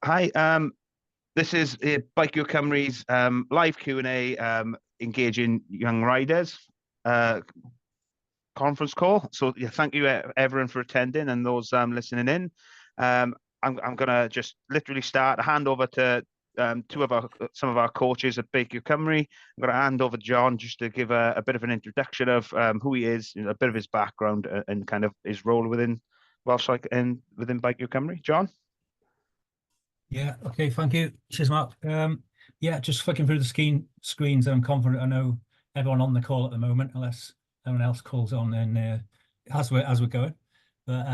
Hi, this is Bike Your Cymru's live Q&A engaging young riders uh, conference call. So yeah, thank you everyone for attending and those listening in. Um, I'm gonna just literally start a hand over to some of our coaches at Bike Your Cymru. I'm gonna hand over to John just to give a bit of an introduction of who he is, a bit of his background and kind of his role within Welsh like and within Bike Your Cymru. John. Yeah, okay, thank you. Cheers, Mark. Yeah, just flicking through the screens, and I'm confident I know everyone on the call at the moment, unless anyone else calls on and as we're going. But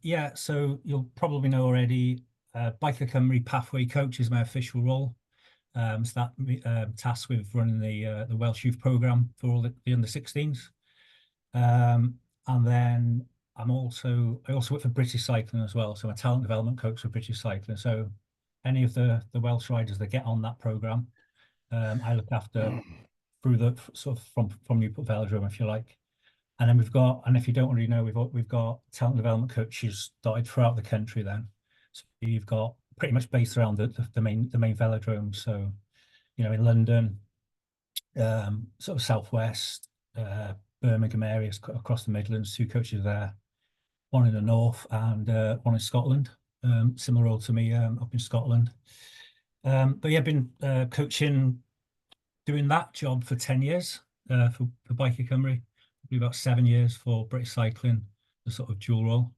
yeah, so you'll probably know already, Biker Cymru Pathway Coach is my official role. So that tasked with running the Welsh Youth Programme for all the under 16s. And then I also work for British Cycling as well. So I'm a talent development coach for British Cycling. So any of the Welsh riders that get on that program, I look after through the sort of from Newport Velodrome, if you like. And then and if you don't already know, we've got talent development coaches dotted throughout the country. Then, so you've got pretty much based around the main velodrome. So, in London, sort of southwest, Birmingham areas across the Midlands, two coaches there, one in the north and one in Scotland. Similar role to me up in Scotland. But yeah, I've been coaching, doing that job for 10 years for Biker Cymru, probably about 7 years for British Cycling, the sort of dual role.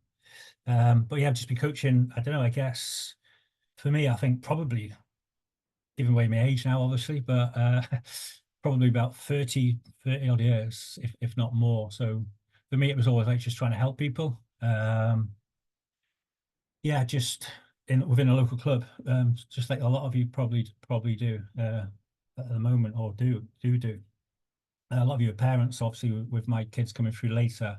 But yeah, I've just been coaching, I don't know, I guess for me, I think probably giving away my age now, obviously, but probably about 30 odd years, if not more. So for me, it was always like just trying to help people. Yeah, just within a local club, just like a lot of you probably do at the moment, or do. A lot of you are parents, obviously, with my kids coming through later,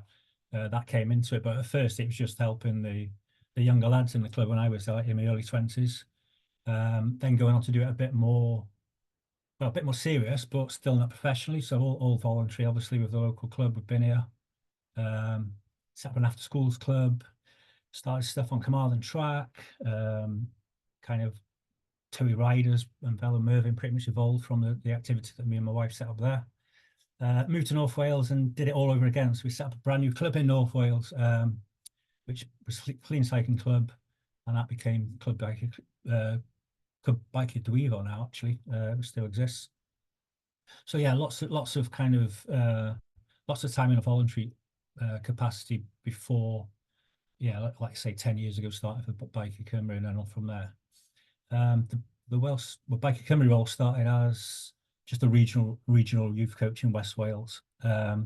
that came into it. But at first, it was just helping the younger lads in the club when I was in my early 20s. Then going on to do it a bit more serious, but still not professionally. So all voluntary, obviously, with the local club. We've been here. Set up an after schools club. Started stuff on Command and Track, kind of Towie Riders and Velo Mervyn pretty much evolved from the activity that me and my wife set up there. Moved to North Wales and did it all over again. So we set up a brand new club in North Wales, which was Clean Cycling Club, and that became Club Biker Dwyfo now, actually, which still exists. So yeah, lots of kind of lots of time in a voluntary capacity before. Yeah, like I say, 10 years ago, started for Biker Cymru and then on from there. The Biker Cymru role started as just a regional youth coach in West Wales. So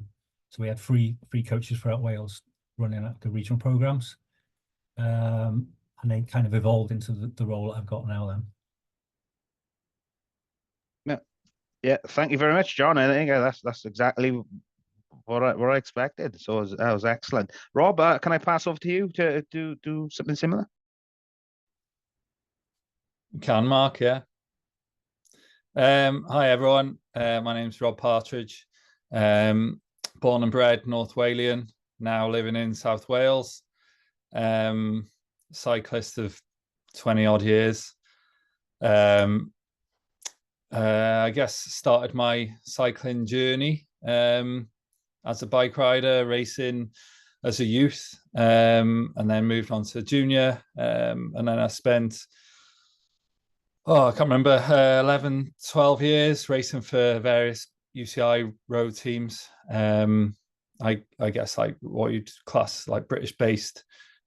we had three coaches throughout Wales running like the regional programs, and they kind of evolved into the role that I've got now. Then. Yeah, thank you very much, John. I think that's exactly what I expected. So that was excellent. Rob, can I pass over to you to do something similar? You can, Mark, yeah. Hi, everyone. My name's Rob Partridge. Born and bred North Walian, now living in South Wales. Cyclist of 20 odd years. I guess started my cycling journey as a bike rider, racing as a youth, and then moved on to junior. And then I spent, I can't remember, 11, 12 years racing for various UCI road teams. I guess like what you'd class like British-based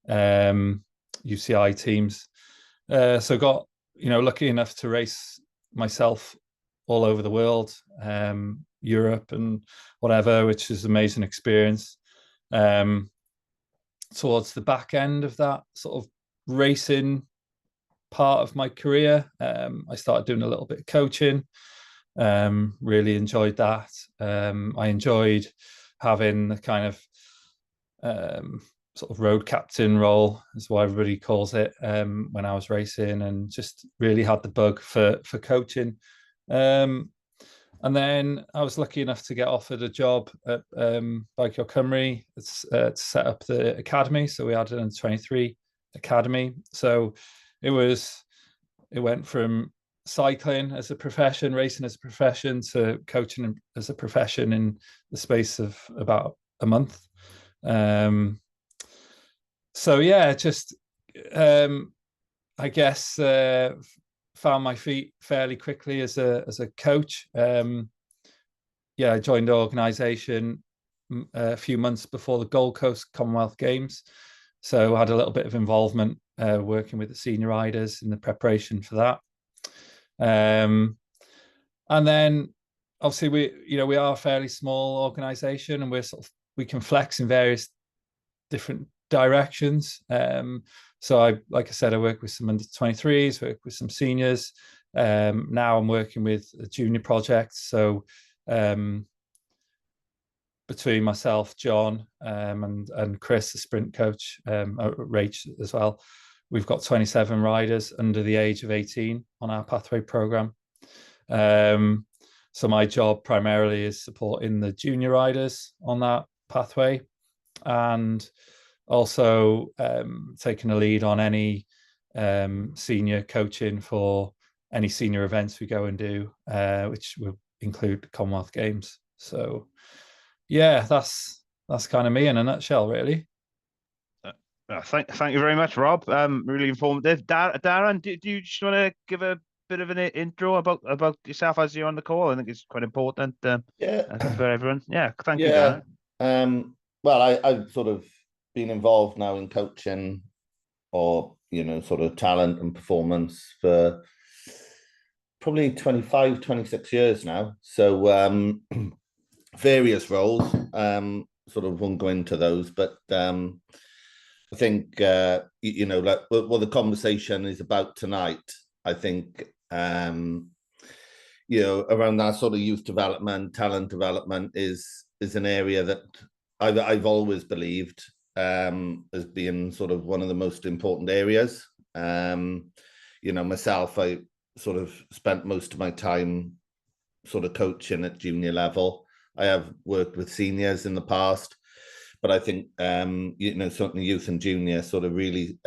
UCI teams. So got, lucky enough to race myself all over the world, Europe and whatever, which is an amazing experience. Towards the back end of that sort of racing part of my career, I started doing a little bit of coaching. Really enjoyed that. I enjoyed having the kind of sort of road captain role, is what everybody calls it, when I was racing, and just really had the bug for coaching. And then I was lucky enough to get offered a job at Bike Your Cymru to set up the academy. So we had an 23 academy. So it was it went from cycling as a profession, racing as a profession, to coaching as a profession in the space of about a month. So yeah, just I guess found my feet fairly quickly as a coach. Yeah, I joined the organisation a few months before the Gold Coast Commonwealth Games, so I had a little bit of involvement working with the senior riders in the preparation for that. And then obviously we are a fairly small organisation, and we can flex in various different directions. So like I said, I work with some under 23s, work with some seniors. Now I'm working with a junior project. So between myself, John, and Chris, the sprint coach, Rach as well, we've got 27 riders under the age of 18 on our pathway program. So my job primarily is supporting the junior riders on that pathway, and also taking a lead on any senior coaching for any senior events we go and do, which will include Commonwealth Games. So yeah, that's kind of me in a nutshell, really. Thank you very much, Rob. Really informative. Darren, do you just want to give a bit of an intro about yourself as you're on the call? I think it's quite important for everyone. Yeah, thank you, Darren. Well, I've sort of been involved now in coaching, or sort of talent and performance, for probably 25, 26 years now. So various roles, sort of won't go into those, but I think like what the conversation is about tonight, I think around that sort of youth development, talent development is an area that I've always believed as being sort of one of the most important areas. Myself, I sort of spent most of my time sort of coaching at junior level. I have worked with seniors in the past, but I think certainly youth and junior sort of really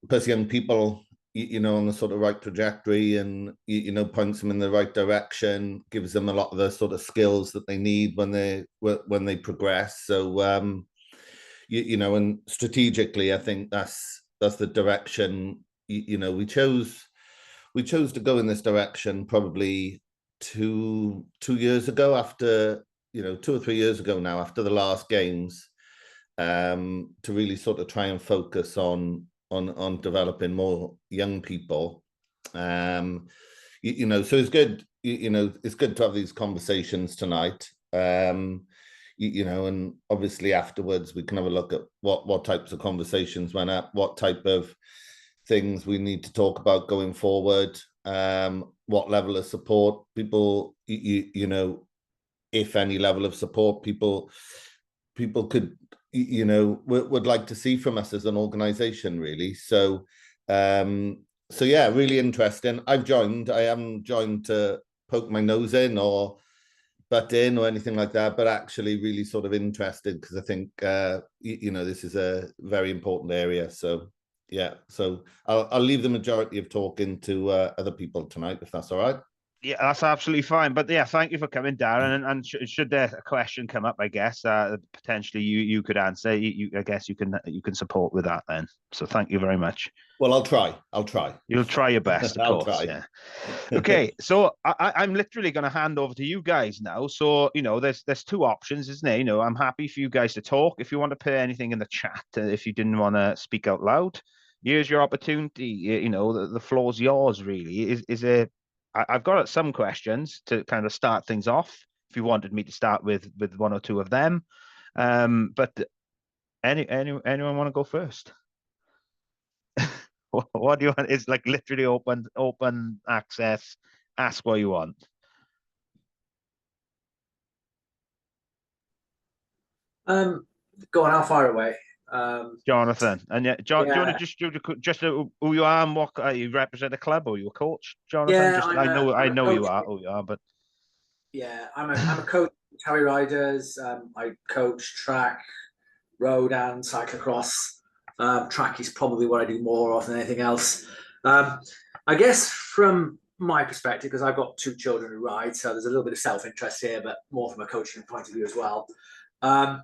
puts young people on the sort of right trajectory, and points them in the right direction, gives them a lot of the sort of skills that they need when they progress. So and strategically, I think that's the direction we chose to go in this direction probably 2 years ago, after 2 or 3 years ago now, after the last games, to really sort of try and focus on developing more young people. So it's good, it's good to have these conversations tonight. And obviously afterwards we can have a look at what types of conversations went up, what type of things we need to talk about going forward, what level of support people, if any level of support people could, would like to see from us as an organization, really. So yeah, really interesting. I haven't joined to poke my nose in or butt in or anything like that, but actually really sort of interested, because I think this is a very important area. So yeah, so I'll leave the majority of talking to other people tonight, if that's all right. Yeah, that's absolutely fine. But yeah, thank you for coming, Darren. And should there a question come up, I guess potentially you could answer. I guess you can support with that then. So thank you very much. Well, I'll try. You'll try your best, of course. Try. Yeah. Okay, so I'm literally going to hand over to you guys now. So there's two options, isn't there? I'm happy for you guys to talk. If you want to put anything in the chat, if you didn't want to speak out loud, here's your opportunity. The floor's yours. Really, is there? I've got some questions to kind of start things off, if you wanted me to start with one or two of them. But anyone want to go first? What do you want? It's like literally open access. Ask what you want. Go on, how far away? Jonathan, and yeah, John, do you want to just who you are and what you represent a club, or you a coach, Jonathan? Yeah, I know who you are, but yeah, I'm a coach of Harry Riders. I coach track, road, and cyclocross Track is probably what I do more of than anything else. I guess from my perspective, because I've got 2 children who ride, so there's a little bit of self-interest here, but more from a coaching point of view as well. I've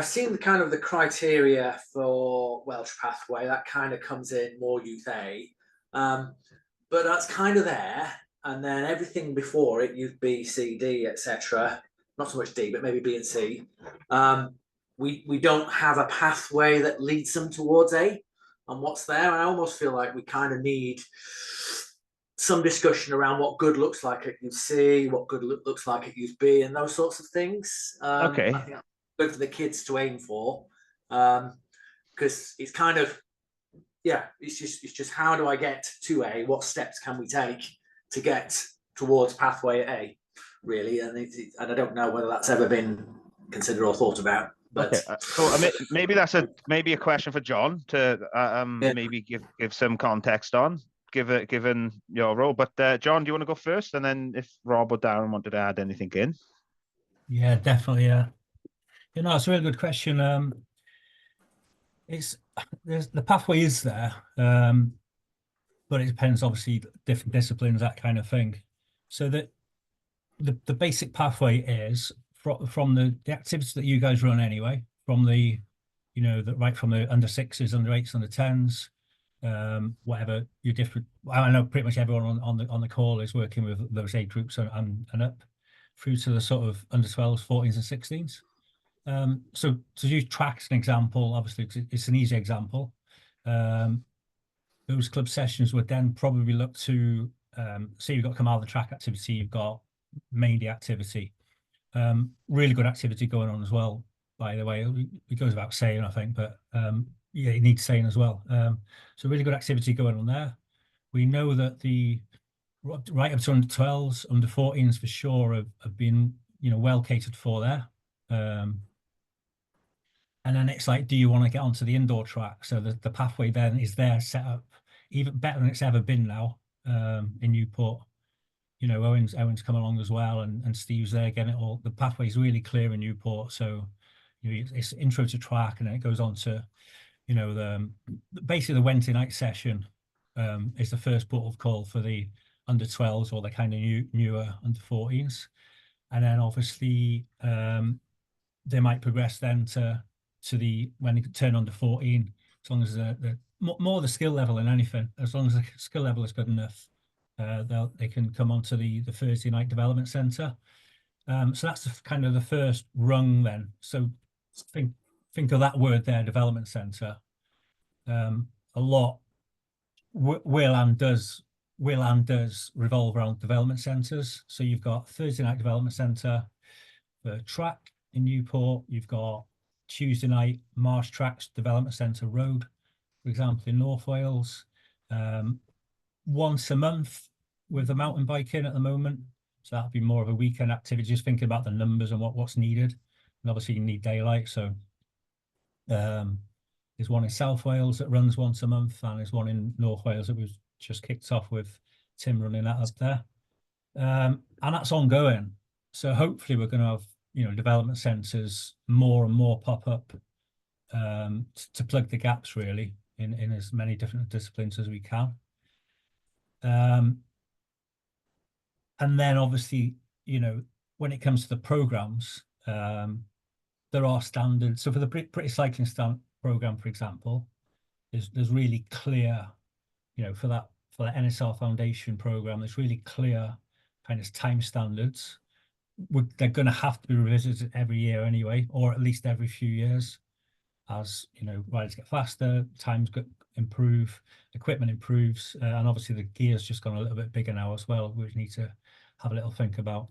seen the criteria for Welsh Pathway that kind of comes in more Youth A, but that's kind of there, and then everything before it, Youth B, C, D, etc. Not so much D, but maybe B and C. We don't have a pathway that leads them towards A, and what's there. I almost feel like we kind of need some discussion around what good looks like at Youth C, what good looks like at Youth B, and those sorts of things. Okay. I think that's good for the kids to aim for, because it's kind of, yeah, it's just how do I get to A? What steps can we take to get towards pathway at A, really? And I don't know whether that's ever been considered or thought about. But okay, so maybe that's a question for John to maybe give some context on, given your role. But John, do you want to go first, and then if Rob or Darren wanted to add anything in? Yeah, definitely. Yeah, it's a really good question. The pathway is there, but it depends, obviously, different disciplines, that kind of thing. So that the basic pathway is from the activities that you guys run anyway, from the right from the under 6s, under 8s, under 10s, whatever your different. I know pretty much everyone on the call is working with those age groups and up through to the sort of under 12s, 14s, and 16s. So to use track as an example, obviously it's an easy example. Those club sessions would then probably look to say you've got come out of the track activity, you've got main day activity, really good activity going on as well, by the way. It goes without saying, I think, but yeah, it needs saying as well. So really good activity going on there. We know that the right up to under 12s, under 14s for sure have been well catered for there. And then it's like, do you want to get onto the indoor track? So the pathway then is there set up even better than it's ever been now in Newport. Owen's come along as well, and Steve's there getting it all. The pathway's really clear in Newport. So it's intro to track, and then it goes on to, basically the Wednesday night session is the first port of call for the under 12s or the kind of newer under 14s. And then obviously they might progress then to the when they turn under 14, as long as the more the skill level than anything, as long as the skill level is good enough, they can come onto the Thursday night development centre. So that's kind of the first rung then. So think of that word there, development centre. A lot will and does revolve around development centres. So you've got Thursday night development centre for track in Newport. You've got Tuesday night Marsh Tracks Development Centre Road, for example, in North Wales. Once a month with the mountain biking at the moment. So that'll be more of a weekend activity, just thinking about the numbers and what's needed. And obviously you need daylight. So there's one in South Wales that runs once a month, and there's one in North Wales that was just kicked off with Tim running that up there. And that's ongoing. So hopefully we're going to have, development centres more and more pop up to plug the gaps really in as many different disciplines as we can. And then obviously, when it comes to the programs, there are standards. So for the British Cycling program, for example, there's really clear, for that NSR Foundation program, there's really clear kind of time standards. They're going to have to be revisited every year anyway, or at least every few years, as riders get faster, times improve, equipment improves, and obviously the gear's just gone a little bit bigger now as well, which we need to have a little think about.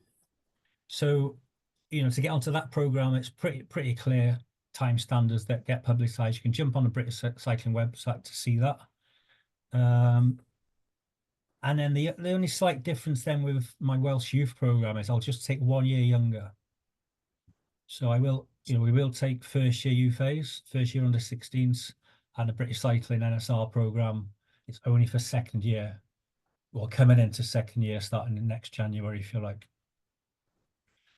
So, to get onto that program, it's pretty clear time standards that get publicised. You can jump on the British Cycling website to see that. And then the only slight difference then with my Welsh youth program is I'll just take 1 year younger. So I will, we will take first year UFAs, first year under 16s, and the British Cycling NSR program. It's only for second year. Well, coming into second year, starting next January, if you like.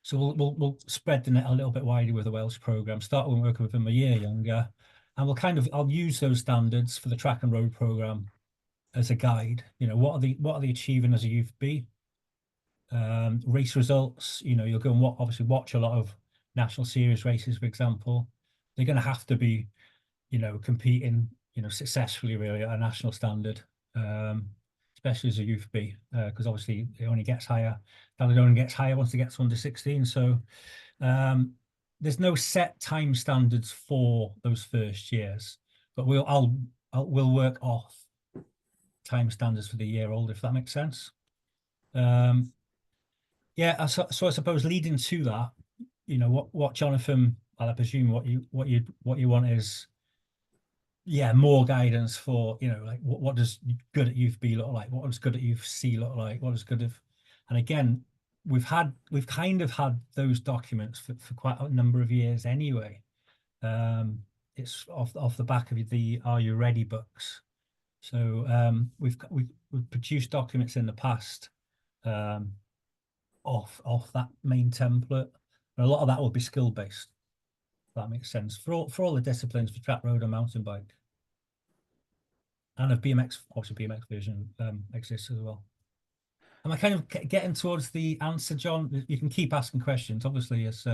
So we'll spread the net a little bit wider with the Welsh program. Start working with them a year younger, and I'll use those standards for the track and road program as a guide. You know, what are they achieving as a youth B? Race results, you know, you'll go and obviously watch a lot of national series races, for example. They're going to have to be, you know, competing, you know, successfully really at a national standard, especially as a youth B, because obviously it only gets higher. It only gets higher once it gets under 16. So there's no set time standards for those first years, but we'll work off time standards for the year old, if that makes sense. Yeah, so I suppose leading to that, you know, what Jonathan, I presume what you want is, yeah, more guidance for, you know, like what does good at youth B look like? What does good at youth C look like? What does good of, and again, we've kind of had those documents for quite a number of years anyway. It's off the back of the Are You Ready books. So we've produced documents in the past off that main template, and a lot of that will be skill based. That makes sense for all the disciplines, for track, road, and mountain bike. And if BMX, obviously BMX version exists as well. Am I kind of getting towards the answer, John? You can keep asking questions. Obviously, it's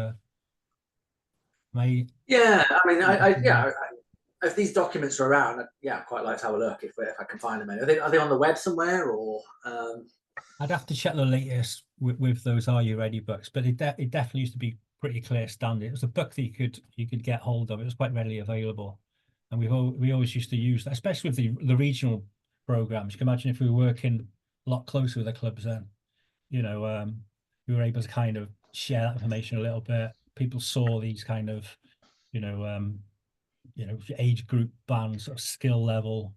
my. Yeah, I mean, if these documents are around, yeah, I'd quite like to have a look if I can find them. Are they on the web somewhere, or? I'd have to check the latest with those Are You Ready books, but it definitely used to be pretty clear standard. It was a book that you could get hold of. It was quite readily available, and we always used to use that, especially with the regional programs. You can imagine if we were working a lot closer with the clubs, then, you know, we were able to kind of share that information a little bit. People saw these kind of, you know, age group bands, sort of skill level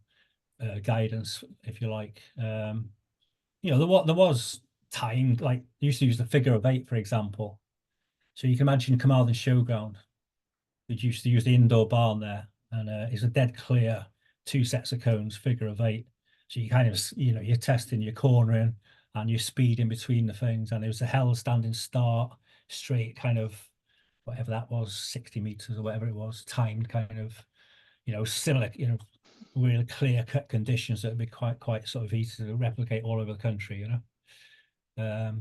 guidance, if you like. You know, there was time, like you used to use the figure of 8, for example. So you can imagine Carmarthen Showground. They used to use the indoor barn there, and it's a dead clear 2 sets of cones, figure of 8. So you kind of, you know, you're testing your cornering and your speed in between the things. And it was a hell standing start, straight kind of, whatever that was, 60 meters or whatever it was, timed kind of, you know, similar, you know, really clear cut conditions that would be quite sort of easy to replicate all over the country, you know.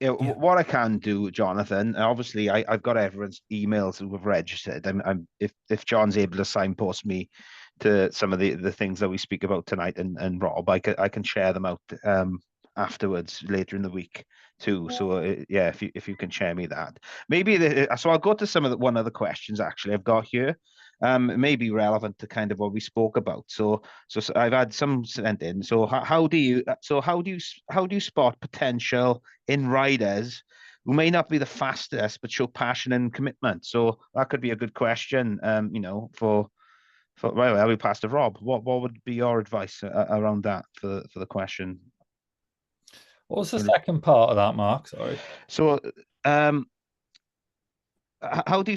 Yeah, what I can do, Jonathan, obviously I've got everyone's emails who have registered. If John's able to signpost me to some of the things that we speak about tonight, and Rob, I can share them out afterwards later in the week too. So yeah, if you can share me that, maybe so I'll go to some of one of the questions actually I've got here. It may be relevant to kind of what we spoke about. So I've had some sent in. So how do you spot potential in riders who may not be the fastest but show passion and commitment? So that could be a good question. You know, for right, I'll be past to Rob. What would be your advice around that for the question? What was the second part of that, Mark? Sorry. So how do you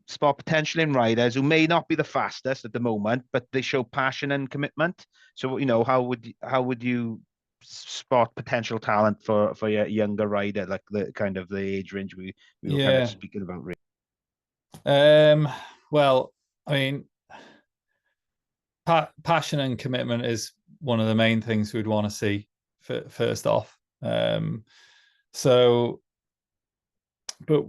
spot potential in riders who may not be the fastest at the moment, but they show passion and commitment? So, you know, how would you spot potential talent for your younger rider, like the kind of the age range we were kind of speaking about? Well, I mean, passion and commitment is one of the main things we'd want to see first off. So, but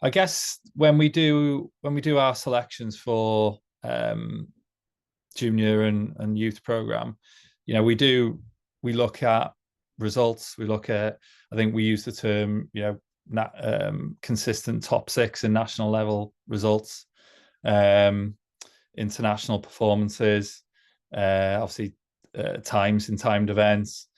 I guess when we do our selections for junior and youth program, you know, we look at results. We look at, I think we use the term, you know, consistent top 6 in national level results, international performances, obviously times in timed events.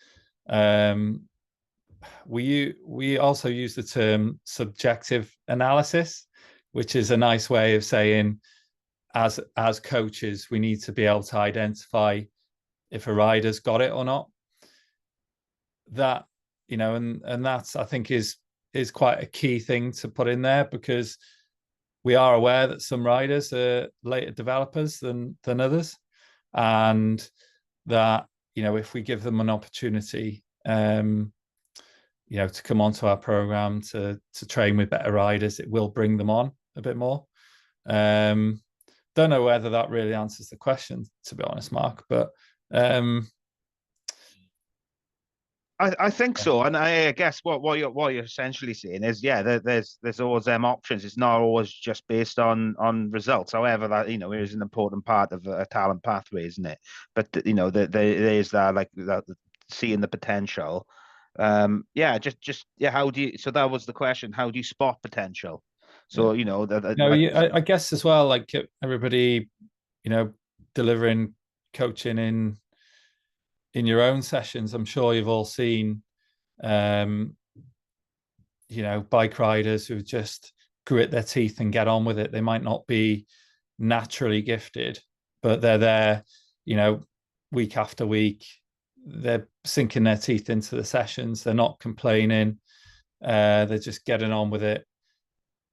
We also use the term subjective analysis, which is a nice way of saying, as coaches, we need to be able to identify if a rider's got it or not. That, you know, and that's, I think, is quite a key thing to put in there, because we are aware that some riders are later developers than others, and that, you know, if we give them an opportunity, you know, to come onto our program to train with better riders, it will bring them on a bit more. don't know whether that really answers the question, to be honest, Mark, but I think so, and I guess what you're essentially saying is, yeah, there's always them options. It's not always just based on results. However, that is an important part of a talent pathway, isn't it? But there's that, like, that seeing the potential. Yeah, how do you? So that was the question. How do you spot potential? So I guess as well, like everybody, delivering coaching in your own sessions, I'm sure you've all seen, bike riders who just grit their teeth and get on with it. They might not be naturally gifted, but they're there, week after week. They're sinking their teeth into the sessions. They're not complaining. They're just getting on with it.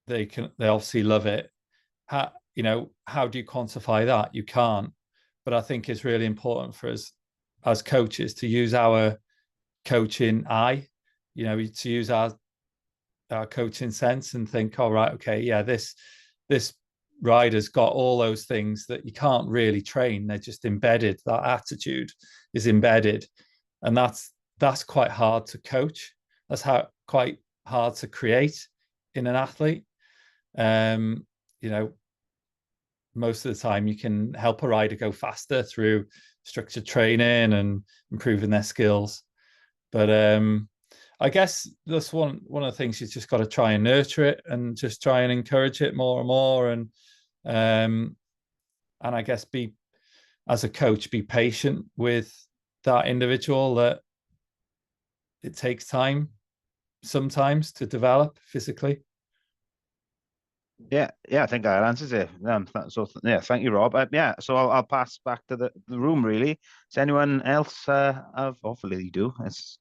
They obviously love it. How do you quantify that? You can't. But I think it's really important for us as coaches to use our coaching eye, to use our coaching sense and think, all right, okay, yeah, this rider's got all those things that you can't really train. They're just embedded. That attitude is embedded, and that's quite hard to coach. That's quite hard to create in an athlete. Most of the time you can help a rider go faster through structured training and improving their skills, but I guess that's one of the things. You've just got to try and nurture it and just try and encourage it more and more, and I guess as a coach, be patient with that individual, that it takes time sometimes to develop physically. Yeah, I think that answers it. Thank you, Rob. So I'll pass back to the room. Really, does anyone else have? Hopefully, you do. It's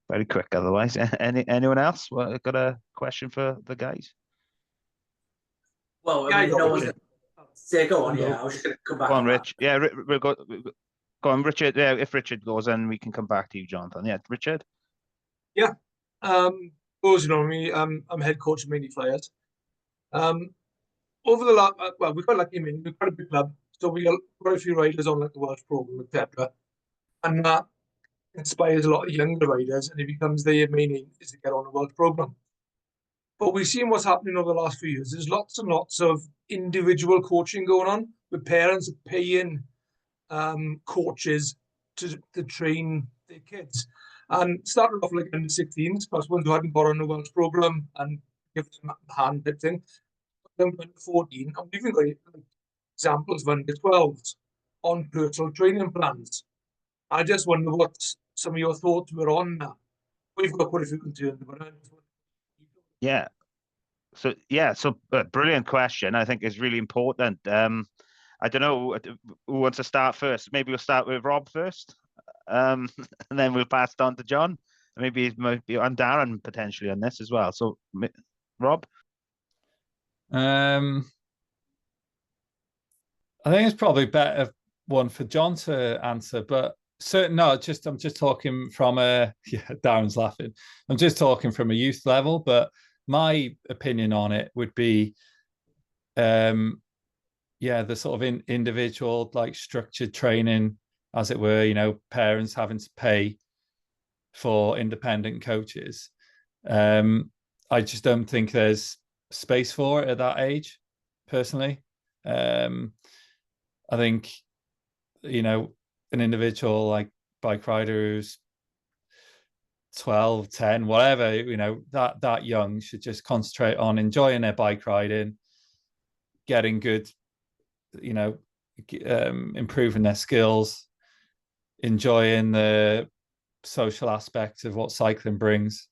very quick. Otherwise, anyone else got a question for the guys? Well, I mean, no one's. Yeah, go on. Yeah, I was just going to come back. Go on, Rich. Yeah, we'll go on, Richard. Yeah, if Richard goes, then we can come back to you, Jonathan. Yeah, Richard. Yeah. Those who know me, I'm head coach of Mini Flyers. Over the last, we've got we've got a big club, so we got quite a few riders on, like, the Welsh program, etc. And that inspires a lot of younger riders, and it becomes their main aim is to get on the Welsh program. But we've seen what's happening over the last few years. There's lots and lots of individual coaching going on, with parents paying coaches to train their kids. And started off like under 16s, plus ones who hadn't got on the Welsh program and give them a hand type thing. Then went to 14, and we've even got examples of under 12s on personal training plans. I just wonder what some of your thoughts were on that. We've got quite a few concerns about it. Yeah. So brilliant question. I think is really important. I don't know who wants to start first. Maybe we'll start with Rob first, and then we'll pass it on to John. Maybe on Darren potentially on this as well. So, Rob. I think it's probably better one for John to answer, but I'm just talking from Darren's laughing. I'm just talking from a youth level, but my opinion on it would be, the sort of individual, like, structured training, as it were, parents having to pay for independent coaches. I just don't think there's space for it at that age, personally. I think, an individual like bike rider who's 12, 10, whatever, that young should just concentrate on enjoying their bike riding, getting good, improving their skills, enjoying the social aspect of what cycling brings.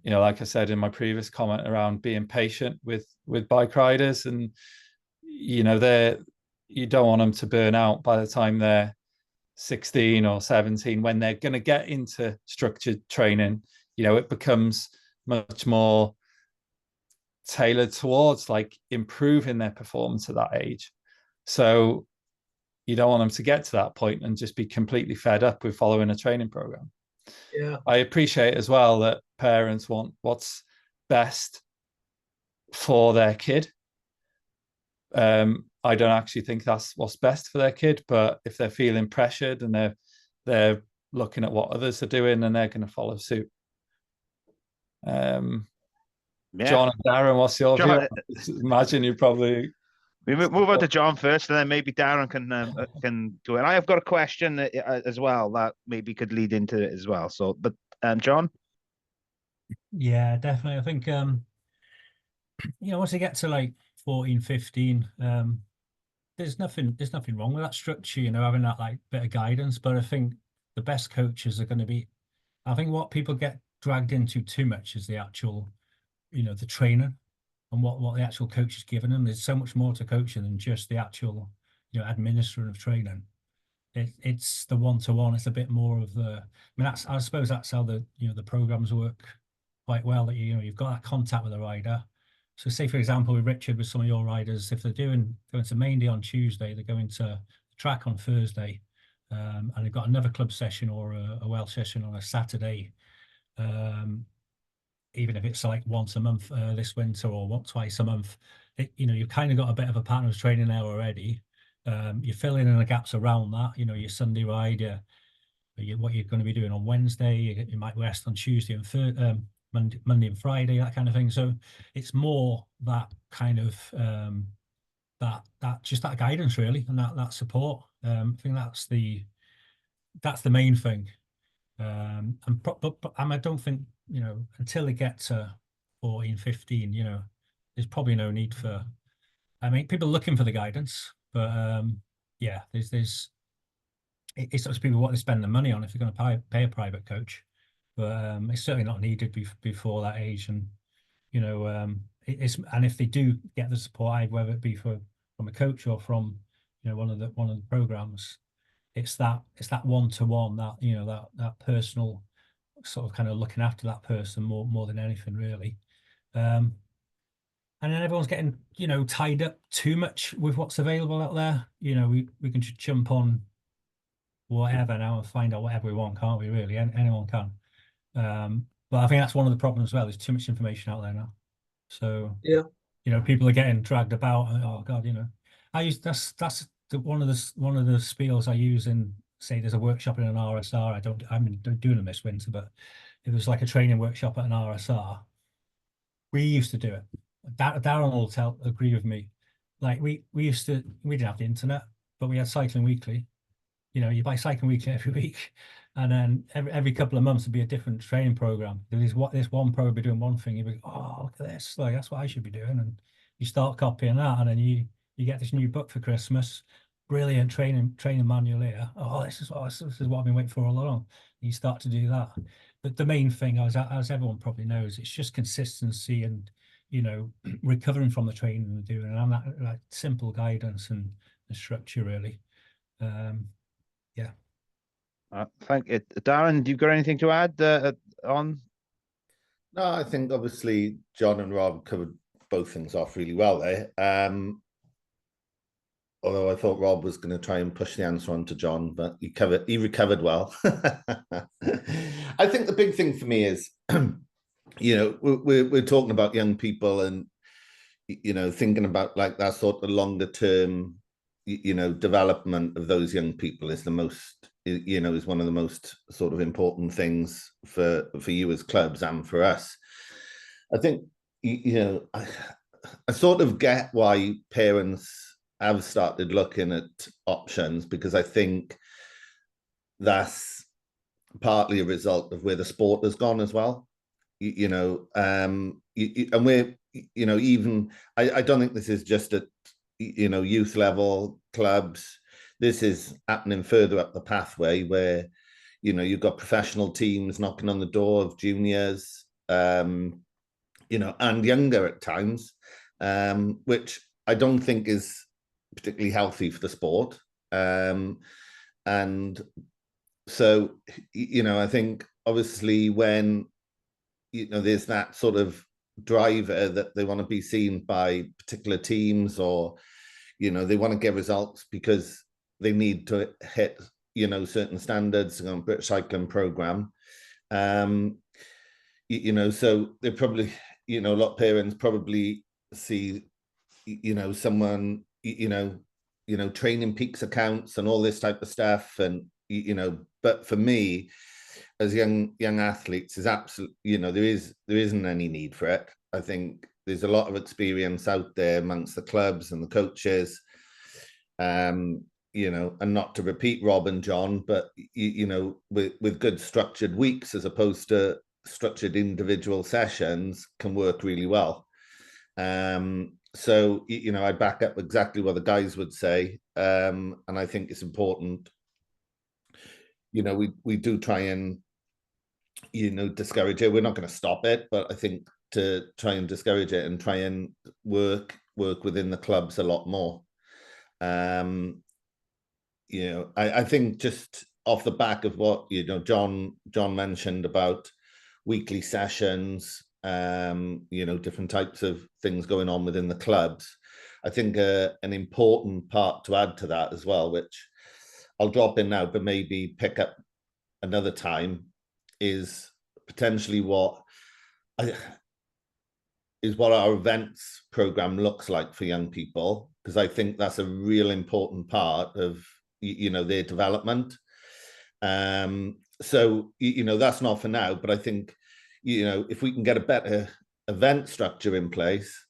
Like I said in my previous comment around being patient with bike riders, and you don't want them to burn out by the time they're 16 or 17, when they're going to get into structured training. It becomes much more tailored towards, like, improving their performance at that age. So you don't want them to get to that point and just be completely fed up with following a training program. Yeah, I appreciate as well that parents want what's best for their kid. I don't actually think that's what's best for their kid, but if they're feeling pressured and they're looking at what others are doing, then they're going to follow suit. John and Darren, what's your view? Imagine you probably... We move on to John first, and then maybe Darren can do it. I have got a question as well that maybe could lead into it as well. So, but John? Yeah, definitely. I think once you get to like 14, 15, there's nothing wrong with that structure, having that like bit of guidance. But I think the best coaches are going to be, I think what people get dragged into too much is the actual, the training and what the actual coach is giving them. There's so much more to coaching than just the actual, administering of training. It's the one-to-one. It's a bit more of the, I suppose that's how the programs work quite well, that you've got that contact with the rider. So say, for example, with Richard, with some of your riders, if they're going to Maindy on Tuesday, they're going to the track on Thursday, and they've got another club session or a Welsh session on a Saturday, even if it's like once a month this winter or twice a month, you've kind of got a bit of a pattern of training there already. You're filling in the gaps around that, your Sunday ride, what you're going to be doing on Wednesday, you might rest on Tuesday and Monday and Friday, that kind of thing. So it's more that kind of that guidance really, and that support. I think that's the main thing. But I don't think until they get to 14, 15, there's probably no need for. I mean, people are looking for the guidance, but yeah, it's up to people what they spend the money on if they're going to pay a private coach. But it's certainly not needed before that age, and and if they do get the support, whether it be from a coach or from one of the programs, it's that one-to-one, that personal sort of kind of looking after that person more than anything really. And then everyone's getting tied up too much with what's available out there. We can just jump on whatever now and find out whatever we want, can't we? Really, anyone can. But I think that's one of the problems as well. There's too much information out there now. So yeah, people are getting dragged about. Oh God, that's one of the spiels I use in, say, there's a workshop in an RSR. I'm doing them this winter, but if there's like a training workshop at an RSR, we used to do it. Darren will agree with me. Like we didn't have the internet, but we had Cycling Weekly. You buy Cycling Weekly every week, and then every couple of months would be a different training program. There's this one pro would be doing one thing, you'd be, oh, look at this, like that's what I should be doing, and you start copying that, and then you get this new book for Christmas, brilliant training manual here. Oh, this is what I've been waiting for all along. And you start to do that, but the main thing, as everyone probably knows, it's just consistency and recovering from the training and doing, and I'm that like simple guidance and structure really. Yeah. Thank you, Darren. Do you got anything to add on? No, I think obviously John and Rob covered both things off really well there. Although I thought Rob was going to try and push the answer on to John, but he recovered well. I think the big thing for me is, we're talking about young people and, thinking about like that sort of longer term, development of those young people is the most, is one of the most sort of important things for you as clubs and for us. I think, I sort of get why parents have started looking at options, because I think that's partly a result of where the sport has gone as well. And we're, even I don't think this is just at youth level clubs. This is happening further up the pathway where you've got professional teams knocking on the door of juniors, and younger at times, which I don't think is particularly healthy for the sport. And so I think obviously when there's that sort of driver that they want to be seen by particular teams, or they want to get results because they need to hit certain standards on British cycling program. So they probably a lot of parents probably see someone, training peaks accounts and all this type of stuff. And, but for me, as young athletes, is absolutely, there isn't any need for it. I think there's a lot of experience out there amongst the clubs and the coaches, and not to repeat Rob and John, but with good structured weeks as opposed to structured individual sessions can work really well. So I back up exactly what the guys would say, and I think it's important. We do try and discourage it. We're not going to stop it, but I think to try and discourage it and try and work within the clubs a lot more. I think just off the back of what John mentioned about weekly sessions, different types of things going on within the clubs. I think an important part to add to that as well, which I'll drop in now, but maybe pick up another time, is potentially what our events program looks like for young people, because I think that's a real important part of their development. So that's not for now, but I think if we can get a better event structure in place,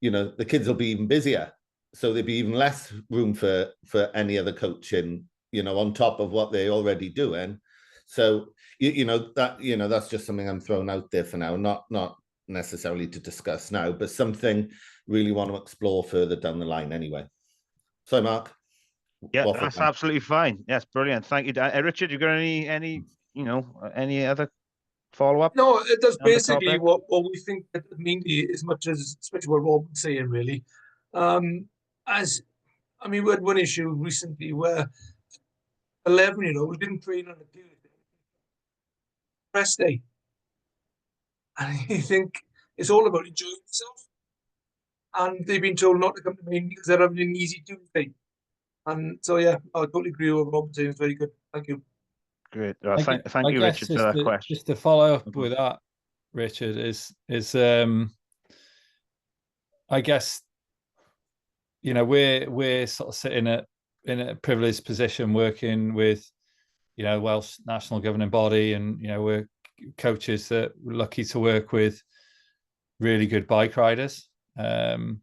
the kids will be even busier, so there'll be even less room for any other coaching on top of what they're already doing. So that's just something I'm throwing out there for now, not necessarily to discuss now, but something really want to explore further down the line anyway. So Mark. Yeah, that's absolutely fine. Yes, brilliant. Thank you, Richard. You got any other follow-up? No, that's basically what we think that mainly, as much as especially what Rob was saying, really. We had one issue recently where 11-year-old didn't train on a Tuesday, rest day, and I think it's all about enjoying yourself. And they've been told not to come to me because they're having an easy Tuesday. And so, yeah, I totally agree with what Rob was saying. It's very good. Thank you. Great. Thank you, Richard, for that question. Just to follow up with that, Richard, is I guess we're sort of sitting in a privileged position working with Welsh national governing body, and we're coaches that we're lucky to work with really good bike riders. I've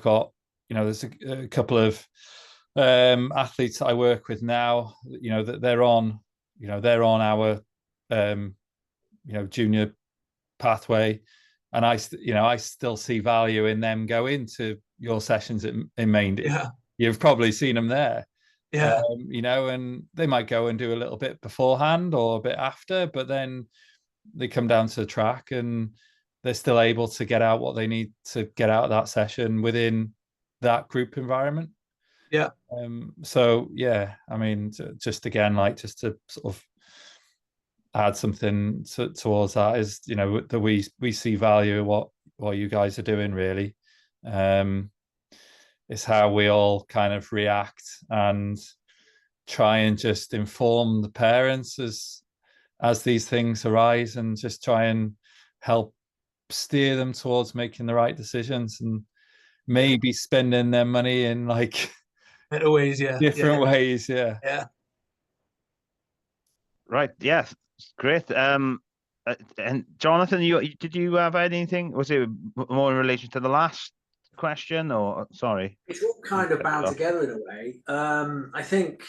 got there's a couple of athletes that I work with now, that they're on our junior pathway, and I still see value in them going to your sessions in Maindee. Yeah. You've probably seen them there. Yeah. And they might go and do a little bit beforehand or a bit after, but then they come down to the track and they're still able to get out what they need to get out of that session within that group environment. Yeah. So yeah, just to sort of add something towards that is, that we see value in what you guys are doing, really. It's how we all kind of react and try and just inform the parents as these things arise, and just try and help steer them towards making the right decisions, and maybe spending their money in better ways, different ways. Yeah. Right. Yes. Great. And Jonathan, did you have anything? Was it more in relation to the last question, or sorry? It's all kind of bound together in a way. I think,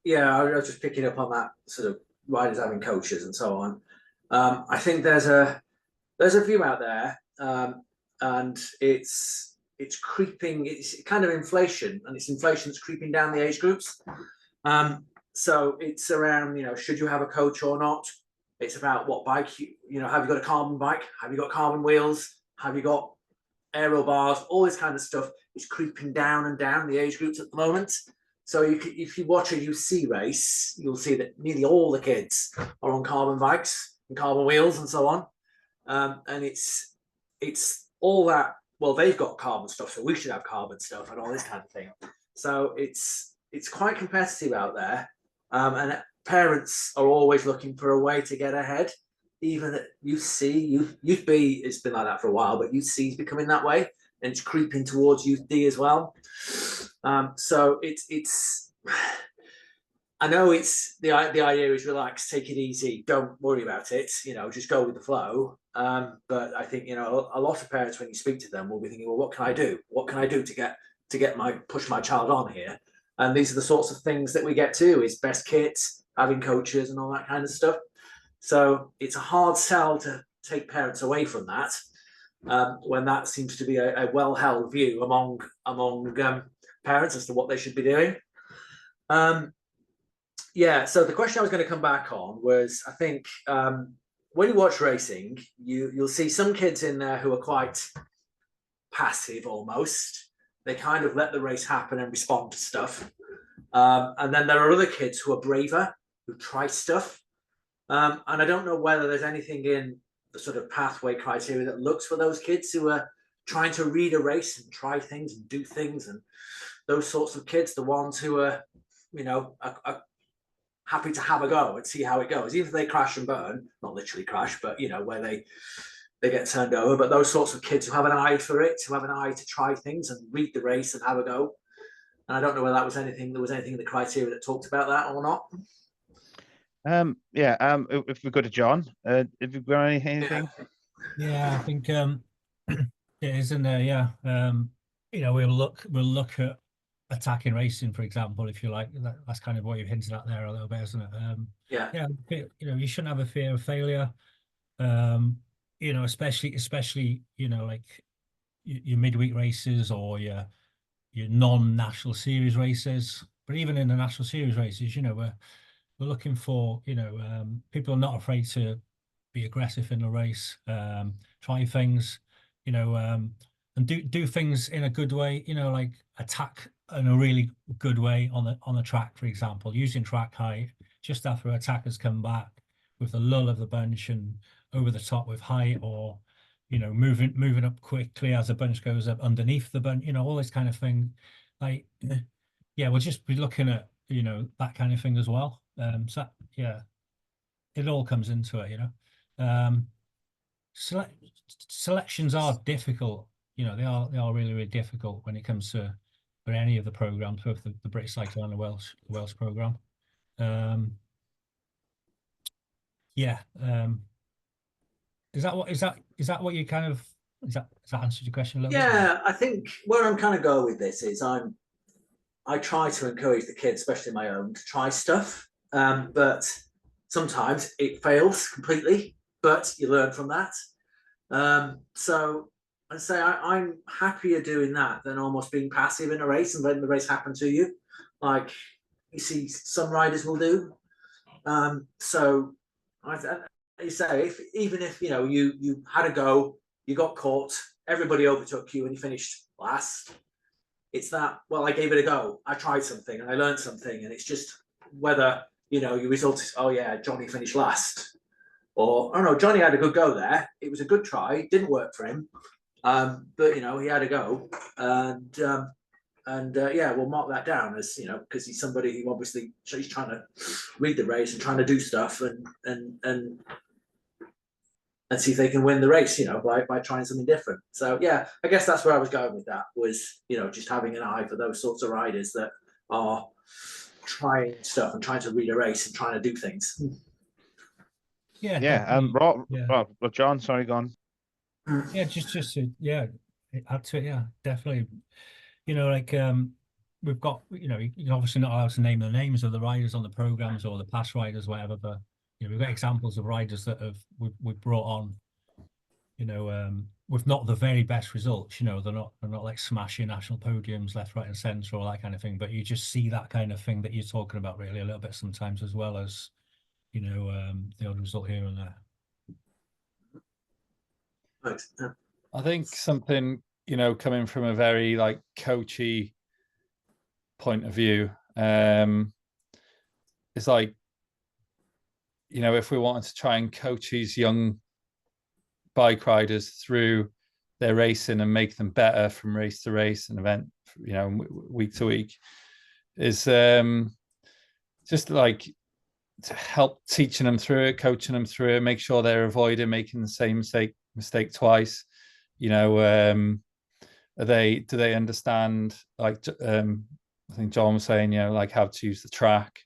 I was just picking up on that sort of riders having coaches and so on. I think there's a view out there, and it's creeping. It's kind of inflation, and it's inflation that's creeping down the age groups. So it's around, should you have a coach or not? It's about what bike, have you got a carbon bike? Have you got carbon wheels? Have you got aero bars? All this kind of stuff is creeping down and down the age groups at the moment. So if you watch a UC race, you'll see that nearly all the kids are on carbon bikes and carbon wheels and so on. And it's all that, well, they've got carbon stuff, so we should have carbon stuff and all this kind of thing. So it's quite competitive out there. And parents are always looking for a way to get ahead. even at Youth C, Youth B, it's been like that for a while, but Youth C is becoming that way, and it's creeping towards Youth D as well. So it's I know it's the idea is relax, take it easy, don't worry about it, just go with the flow. But I think a lot of parents, when you speak to them, will be thinking, well, what can I do? What can I do to get push my child on here? And these are the sorts of things that we get to: is best kits, having coaches, and all that kind of stuff. So it's a hard sell to take parents away from that, when that seems to be a well-held view among parents as to what they should be doing. Yeah, so the question I was going to come back on was, I think when you watch racing, you'll see some kids in there who are quite passive almost. They kind of let the race happen and respond to stuff. And then there are other kids who are braver, who try stuff. And I don't know whether there's anything in the sort of pathway criteria that looks for those kids who are trying to read a race and try things and do things, and those sorts of kids, the ones who are happy to have a go and see how it goes, even if they crash and burn, not literally crash, but where they get turned over. But those sorts of kids who have an eye for it, who have an eye to try things and read the race and have a go. And I don't know whether there was anything in the criteria that talked about that or not. If we go to John, have you got anything? Yeah, I think it is in there. Yeah, we'll look at attacking racing, for example, if you like. That's kind of what you've hinted at there a little bit, isn't it? Yeah. You shouldn't have a fear of failure. Especially like your midweek races or your non-national series races. But even in the national series races, we're looking for people are not afraid to be aggressive in the race, try things, and do things in a good way, like attack in a really good way on the track, for example, using track height just after attackers come back with the lull of the bunch and over the top with height, or moving up quickly as the bunch goes up underneath the bunch, all this kind of thing. Like, yeah, we'll just be looking at that kind of thing as well. So yeah, it all comes into it. Selections are difficult. They are really, really difficult when it comes to for any of the programs, both the British Cycle and the Welsh program. Is that what you kind of is that answered your question a little bit? Yeah, I think where I'm kind of going with this is I try to encourage the kids, especially my own, to try stuff. But sometimes it fails completely, but you learn from that. So I say I'm happier doing that than almost being passive in a race and letting the race happen to you, like you see some riders will do. So you say, even if you had a go, you got caught, everybody overtook you, and you finished last. It's that, well, I gave it a go, I tried something, and I learned something, and it's just whether your result is, oh yeah, Johnny finished last, or oh no, Johnny had a good go there. It was a good try, didn't work for him, but he had a go, and we'll mark that down as because he's somebody who obviously he's trying to read the race and trying to do stuff and see if they can win the race, by trying something different. So yeah, I guess that's where I was going with that, was just having an eye for those sorts of riders that are trying stuff and trying to read a race and trying to do things. Rob, John, sorry, go on. Yeah, just to add to it, yeah, definitely. We've got, you're obviously not allowed to name the names of the riders on the programs or the past riders, whatever, but we've got examples of riders that we've brought on, with not the very best results. They're not like smashing national podiums left, right, and centre, or that kind of thing. But you just see that kind of thing that you're talking about really a little bit sometimes, as well as the odd result here and there. Right. I think something coming from a very like coachy point of view, it's like, if we wanted to try and coach these young bike riders through their racing and make them better from race to race and event, week to week, is just like to help teaching them through it, coaching them through it, make sure they're avoiding making the same mistake twice. You know, do they understand, like, I think John was saying, you know, like how to use the track.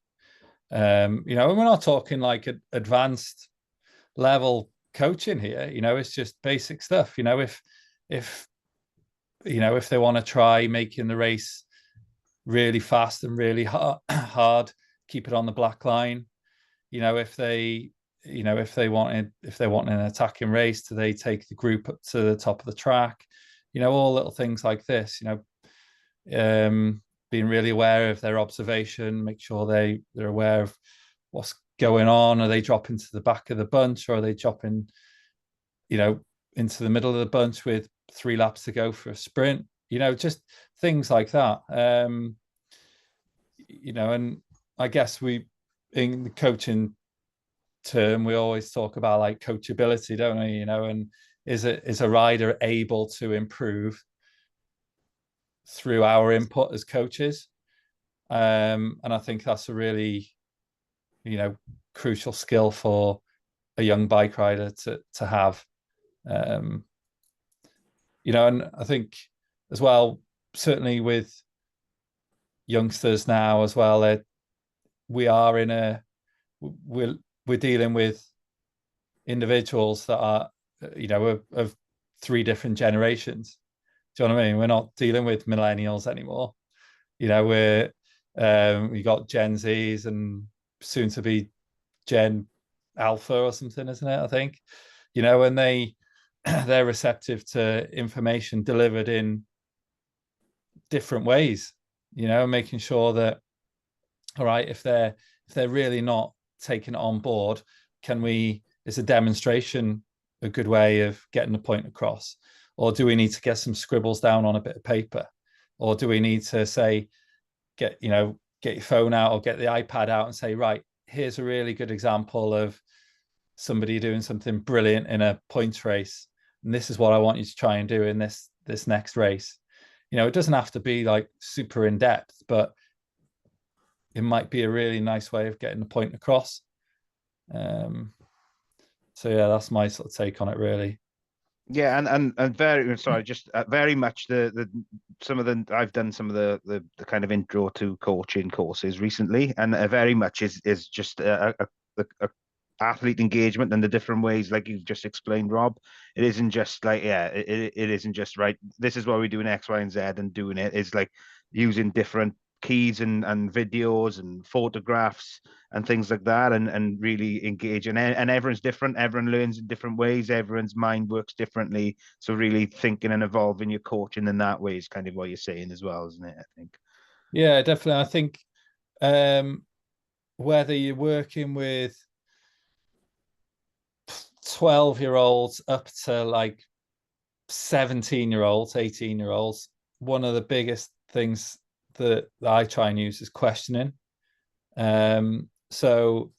You know, and we're not talking like advanced level coaching here. You know, it's just basic stuff. You know, if you know, if they want to try making the race really fast and really hard, keep it on the black line. You know, if they want an attacking race, do they take the group up to the top of the track? You know, all little things like this. You know, being really aware of their observation, make sure they're aware of what's going on. Are they dropping to the back of the bunch, or are they dropping, you know, into the middle of the bunch with 3 laps to go for a sprint? You know, just things like that. You know, and I guess in the coaching term, we always talk about like coachability, don't we? You know, and is a rider able to improve through our input as coaches? And I think that's a really, you know, crucial skill for a young bike rider to have. You know, and I think as well, certainly with youngsters now as well, we're dealing with individuals that are, you know, of 3 different generations. Do you know what I mean? We're not dealing with millennials anymore. You know, we got Gen Zs and soon to be Gen Alpha or something, isn't it? I think, you know, and they're receptive to information delivered in different ways. You know, making sure that, all right, if they're really not taking it on board, is a demonstration a good way of getting the point across? Or do we need to get some scribbles down on a bit of paper? Or do we need to say, get your phone out or get the iPad out and say, right, here's a really good example of somebody doing something brilliant in a points race, and this is what I want you to try and do in this next race. You know, it doesn't have to be like super in depth, but it might be a really nice way of getting the point across. So yeah, that's my sort of take on it, really. Yeah, and very sorry, just very much I've done some of the kind of intro to coaching courses recently, and very much is just a athlete engagement and the different ways, like you've just explained, Rob. It isn't just like, yeah, it isn't just, right, this is what we do in X, Y, and Z, and doing it is like using different keys and videos and photographs and things like that, and really engaging. And everyone's different, everyone learns in different ways, everyone's mind works differently, so really thinking and evolving your coaching in that way is kind of what you're saying as well, isn't it? I think. Yeah, definitely. I think whether you're working with 12-year-olds up to like 17-year-olds, 18-year-olds, one of the biggest things that I try and use is questioning. So,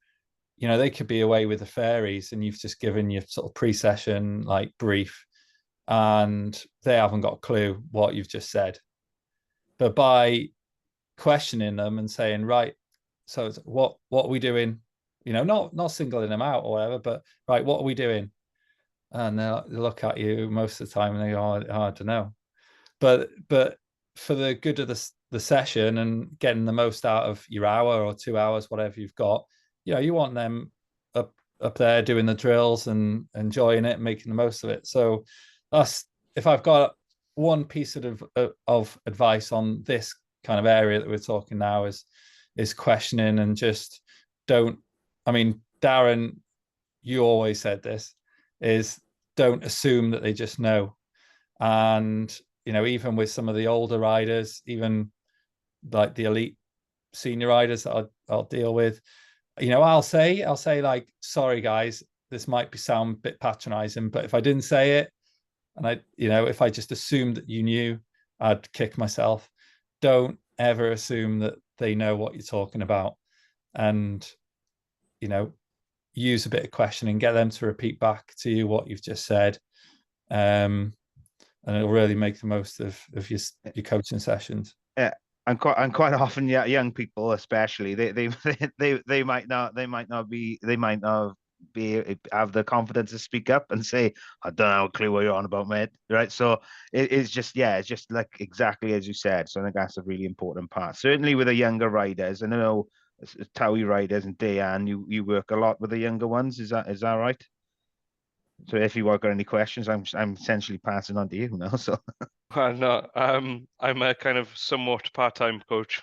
you know, they could be away with the fairies and you've just given your sort of pre-session like brief, and they haven't got a clue what you've just said. But by questioning them and saying, right, so what are we doing? You know, not singling them out or whatever, but right, what are we doing? And they'll look at you most of the time and they go, oh, I don't know. But for the good of the session and getting the most out of your hour or 2 hours, whatever you've got, you know, you want them up there doing the drills and enjoying it, making the most of it. So that's, if I've got one piece of advice on this kind of area that we're talking now, is questioning, and just don't, I mean, Darren, you always said this, is don't assume that they just know. And, you know, even with some of the older riders, even like the elite senior riders that I'll deal with, you know, I'll say like, sorry guys, this might sound a bit patronizing, but if I didn't say it, and if I just assumed that you knew, I'd kick myself. Don't ever assume that they know what you're talking about, and, you know, use a bit of questioning, get them to repeat back to you what you've just said. And it'll really make the most of your coaching sessions. Yeah. and quite often, yeah, young people especially, they might not have the confidence to speak up and say, I don't have a clue what you're on about, mate. Right. So it's just like exactly as you said. So I think that's a really important part. Certainly with the younger riders, and I know Towie riders and Dayan, you work a lot with the younger ones. Is that right? So if you got any questions, I'm essentially passing on to you now. So No, I'm a kind of somewhat part-time coach,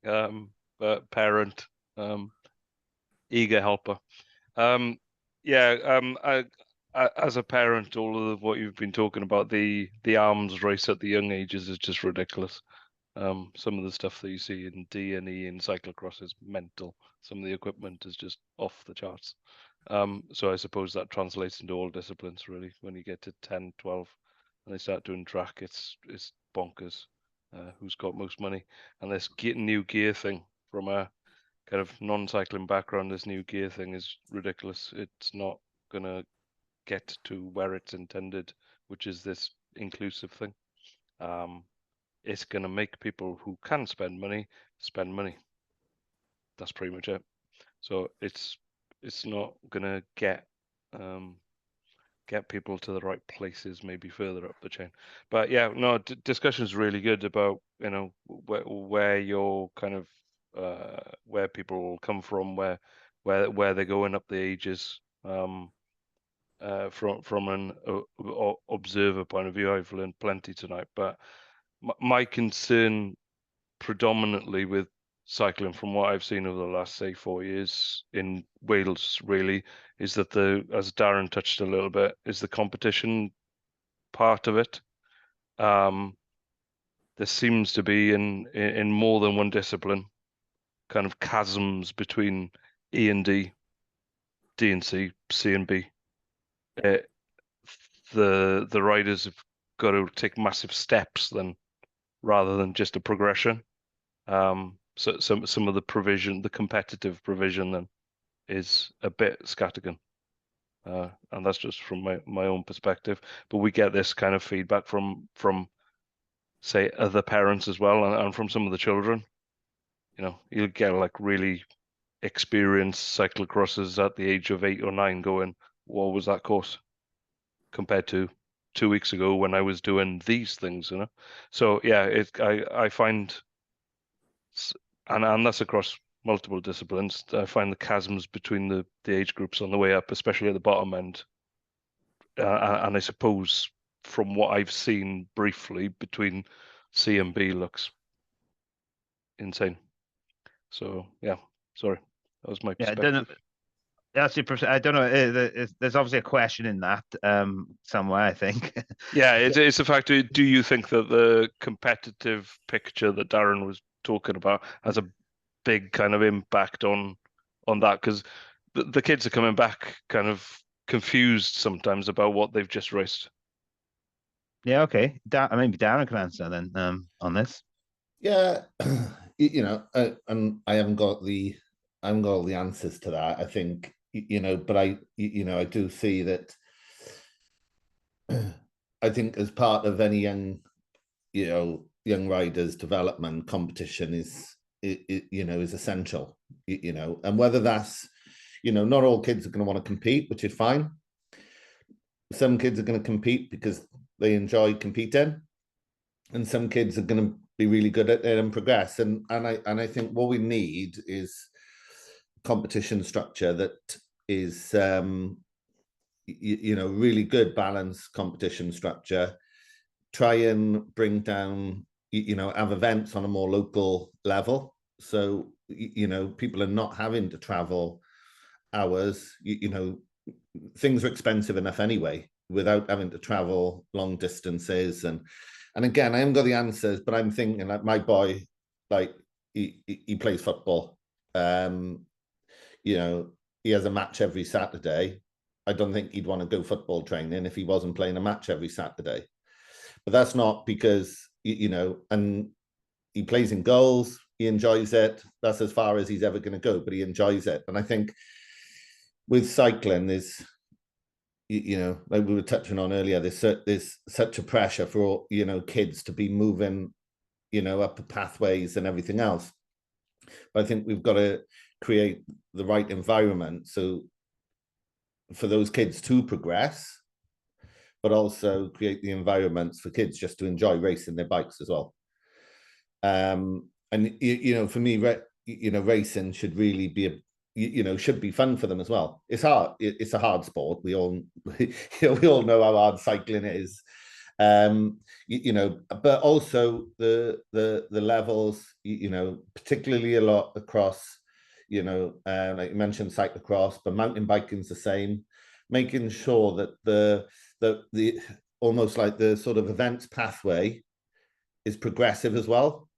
but parent, eager helper. As a parent, all of what you've been talking about, the arms race at the young ages is just ridiculous. Some of the stuff that you see in D&E and cyclocross is mental. Some of the equipment is just off the charts. So I suppose that translates into all disciplines, really. When you get to 10, 12, and they start doing track, it's bonkers. Who's got most money? And this new gear thing, from a kind of non-cycling background, this new gear thing is ridiculous. It's not gonna get to where it's intended, which is this inclusive thing. It's gonna make people who can spend money spend money. That's pretty much it. So it's not gonna get people to the right places, maybe further up the chain. But yeah, no, discussion is really good about, you know, where you're kind of where people come from, where they're going up the ages. From an observer point of view, I've learned plenty tonight. But my concern predominantly with cycling, from what I've seen over the last, say, 4 years in Wales, really, is that as Darren touched a little bit, is the competition part of it. There seems to be in more than one discipline kind of chasms between E and D, D and C, C and B. The riders have got to take massive steps then, rather than just a progression. So some of the provision, the competitive provision, then is a bit scattergun, and that's just from my own perspective. But we get this kind of feedback from say other parents as well, and from some of the children. You know, you'll get like really experienced cyclocrossers at the age of 8 or 9 going, "What was that course?" compared to 2 weeks ago when I was doing these things, you know. So yeah, I find, and that's across multiple disciplines, I find the chasms between the age groups on the way up, especially at the bottom end, and I suppose from what I've seen briefly between C and B looks insane. So yeah, sorry, that was my perspective. I don't know. I don't know. There's obviously a question in that somewhere, I think. Yeah, it's a fact. Do you think that the competitive picture that Darren was talking about has a big kind of impact on that? Because the kids are coming back kind of confused sometimes about what they've just raced. Yeah, okay. Maybe Darren can answer then on this. Yeah, you know, and I haven't got all the answers to that. I think, you know, but I do see that. I think as part of any young riders' development, competition is essential. You know, and whether that's, you know, not all kids are going to want to compete, which is fine. Some kids are going to compete because they enjoy competing, and some kids are going to be really good at it and progress. And I think what we need is competition structure that is really good balanced competition structure. Try and bring down, have events on a more local level, so people are not having to travel hours. Things are expensive enough anyway without having to travel long distances. And again, I haven't got the answers, but I'm thinking, like, my boy, like, he plays football. He has a match every Saturday. I don't think he'd want to go football training if he wasn't playing a match every Saturday. But that's not because, and he plays in goals, he enjoys it. That's as far as he's ever going to go, but he enjoys it. And I think with cycling, there's, like we were touching on earlier, there's such a pressure for, kids to be moving, you know, upper pathways and everything else. But I think we've got to create the right environment so for those kids to progress, but also create the environments for kids just to enjoy racing their bikes as well. And you know, for me, you know, racing should really be should be fun for them as well. It's hard. It's a hard sport. We all we all know how hard cycling is. You know, but also the levels, you know, particularly a lot across, you know, like you mentioned cyclocross, but mountain biking's the same. Making sure that the almost like the sort of events pathway is progressive as well.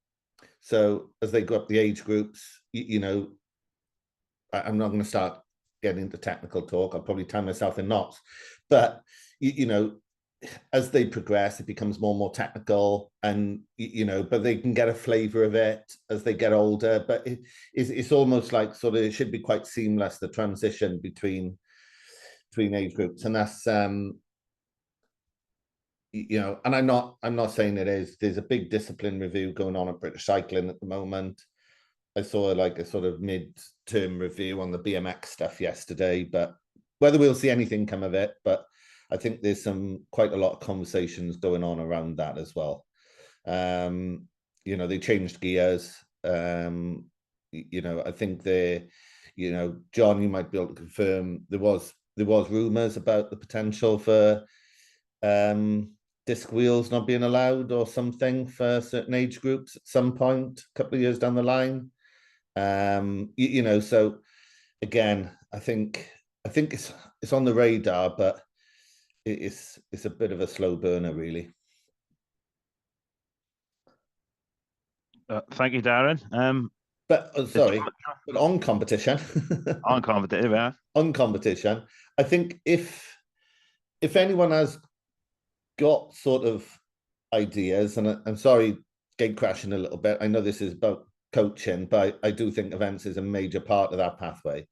So as they go up the age groups, you know, I'm not going to start getting into technical talk. I'll probably tie myself in knots, but you know, as they progress, it becomes more and more technical, and you know, but they can get a flavor of it as they get older. But it's almost like sort of, it should be quite seamless, the transition between age groups, and that's you know, and I'm not saying it is. There's a big discipline review going on at British Cycling at the moment. I saw like a sort of mid-term review on the BMX stuff yesterday, but whether we'll see anything come of it, but I think there's quite a lot of conversations going on around that as well. You know, they changed gears. You know, I think you know, John, you might be able to confirm there was rumours about the potential for disc wheels not being allowed or something for certain age groups at some point, a couple of years down the line. You know, so again, I think it's on the radar, but it's a bit of a slow burner, really. Thank you, Darren. But sorry, but on competition, on competition, yeah. On competition, I think if anyone has got sort of ideas, and I'm sorry, gate crashing a little bit. I know this is about coaching, but I do think events is a major part of that pathway.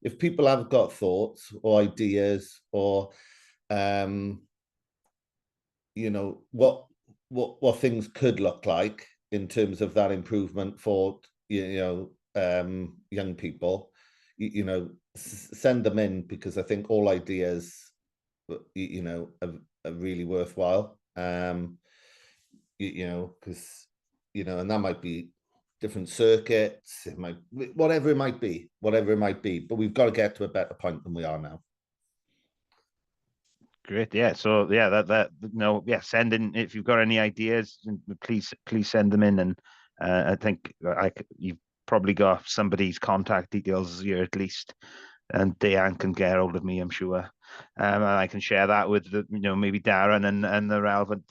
If people have got thoughts or ideas or you know, what things could look like in terms of that improvement for, you know, young people, you know, send them in, because I think all ideas, you know, are really worthwhile. You know, because, you know, and that might be different circuits, it might, whatever it might be, but we've got to get to a better point than we are now. Great, yeah. So yeah, that no, yeah. Send in if you've got any ideas, please send them in, and I think you've probably got somebody's contact details here at least, and Diane can get hold of me, I'm sure, and I can share that with the, you know, maybe Darren and the relevant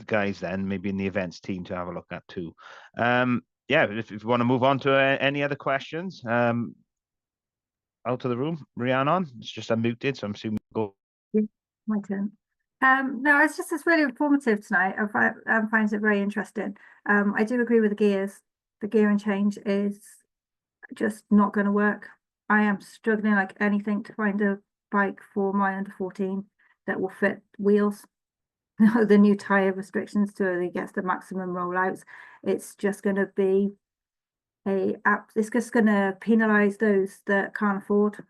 guys then, maybe in the events team, to have a look at too. Yeah, if you want to move on to any other questions, out of the room, Rhiannon, it's just unmuted, so I'm assuming go. My turn. No, it's really informative tonight. I find it very interesting. I do agree with the gears. The gearing change is just not going to work. I am struggling like anything to find a bike for my under 14 that will fit wheels. The new tire restrictions to get the maximum rollouts. It's just going to be it's just going to penalise those that can't afford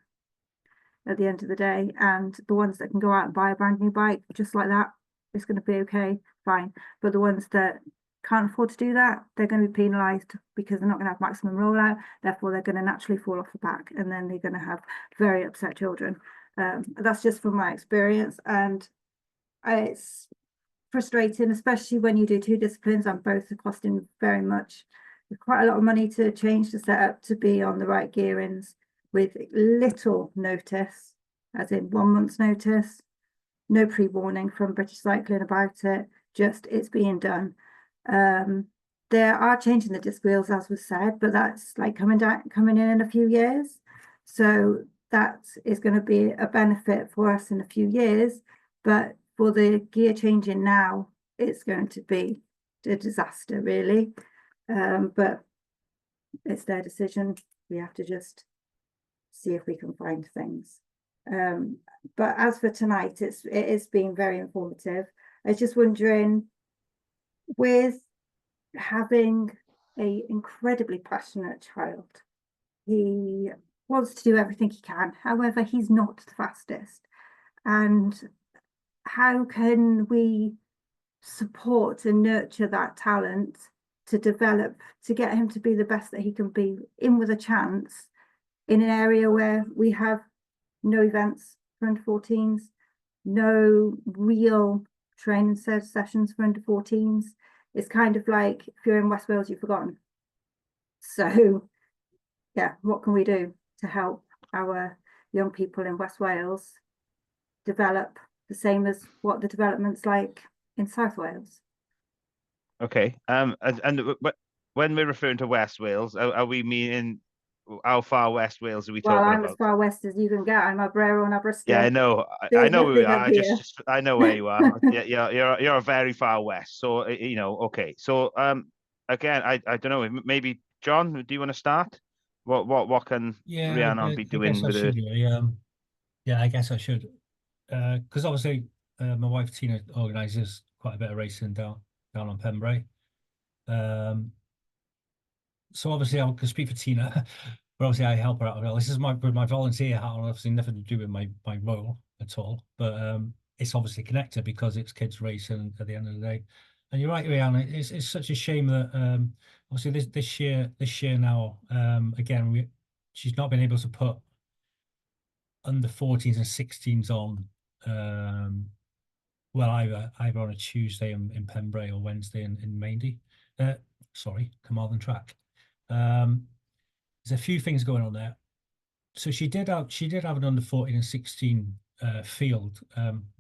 at the end of the day, and the ones that can go out and buy a brand new bike just like that, it's going to be okay, fine. But the ones that can't afford to do that, they're going to be penalised because they're not going to have maximum rollout, therefore they're going to naturally fall off the back, and then they're going to have very upset children. That's just from my experience, and it's frustrating, especially when you do two disciplines and both are costing very much. There's quite a lot of money to change the setup to be on the right gearings, with little notice, as in 1 month's notice, no pre-warning from British Cycling about it, just it's being done. They are changing the disc wheels, as was said, but that's like coming in a few years. So that is going to be a benefit for us in a few years, but for the gear changing now, it's going to be a disaster, really. But it's their decision. We have to just see if we can find things. But as for tonight, it is being very informative. I was just wondering, with having a incredibly passionate child. He wants to do everything he can. However, he's not the fastest. And how can we support and nurture that talent to develop, to get him to be the best that he can be, in with a chance, in an area where we have no events for under 14s, no real training sessions for under 14s. It's kind of like, if you're in West Wales, you've forgotten. So yeah, what can we do to help our young people in West Wales develop the same as what the development's like in South Wales? Okay. When we're referring to West Wales, are we meaning how far West Wales are we Well, talking I'm about? as far west as you can get. I'm Aberystwyth and Aberystwyth. Yeah, I know. There's I know where nothing up I here. I know where you are. Yeah, you're very far west. So you know, okay. So again, I don't know. Maybe John, do you want to start? What can Rhiannon be doing with it? Yeah, I guess I should. Because obviously, my wife Tina organises quite a bit of racing down on Pembrey. So obviously I could speak for Tina, but obviously I help her out as well. This is my volunteer hat, and obviously nothing to do with my role at all. But it's obviously connected because it's kids racing at the end of the day. And you're right, Rihanna. It's such a shame that obviously this year now again she's not been able to put under 14s and 16s on. Well, either on a Tuesday in Pembrey or Wednesday in Maindy. Sorry, Carmarthen Track. There's a few things going on there. So she did have an under 14 and 16 field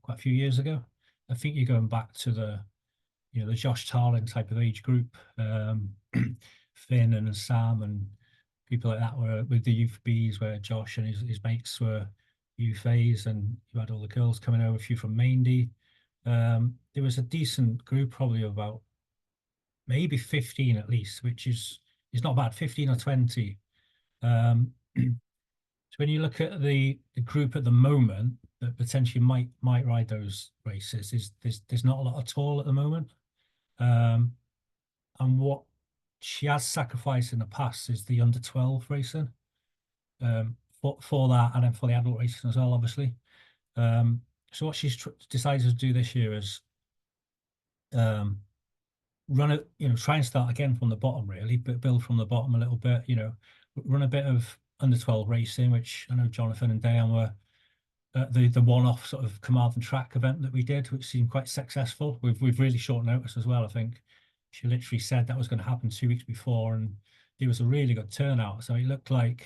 quite a few years ago. I think you're going back to the Josh Tarling type of age group, Finn and Sam and people like that were with the youth Bs, where Josh and his mates were youth As, and you had all the girls coming over, a few from Maindy. There was a decent group, probably about maybe 15 at least, which is not bad, 15 or 20. So when you look at the group at the moment that potentially might ride those races, there's not a lot at all at the moment. And what she has sacrificed in the past is the under 12 racing, for that, and then for the adult racing as well, obviously. So what she's decided to do this year is run it, try and start again from the bottom, really, but build from the bottom a little bit, run a bit of under 12 racing, which I know Jonathan and Diane were at the one-off sort of Carmarthen Track event that we did, which seemed quite successful. We've really short notice as well. I think she literally said that was going to happen 2 weeks before, and there was a really good turnout. So it looked like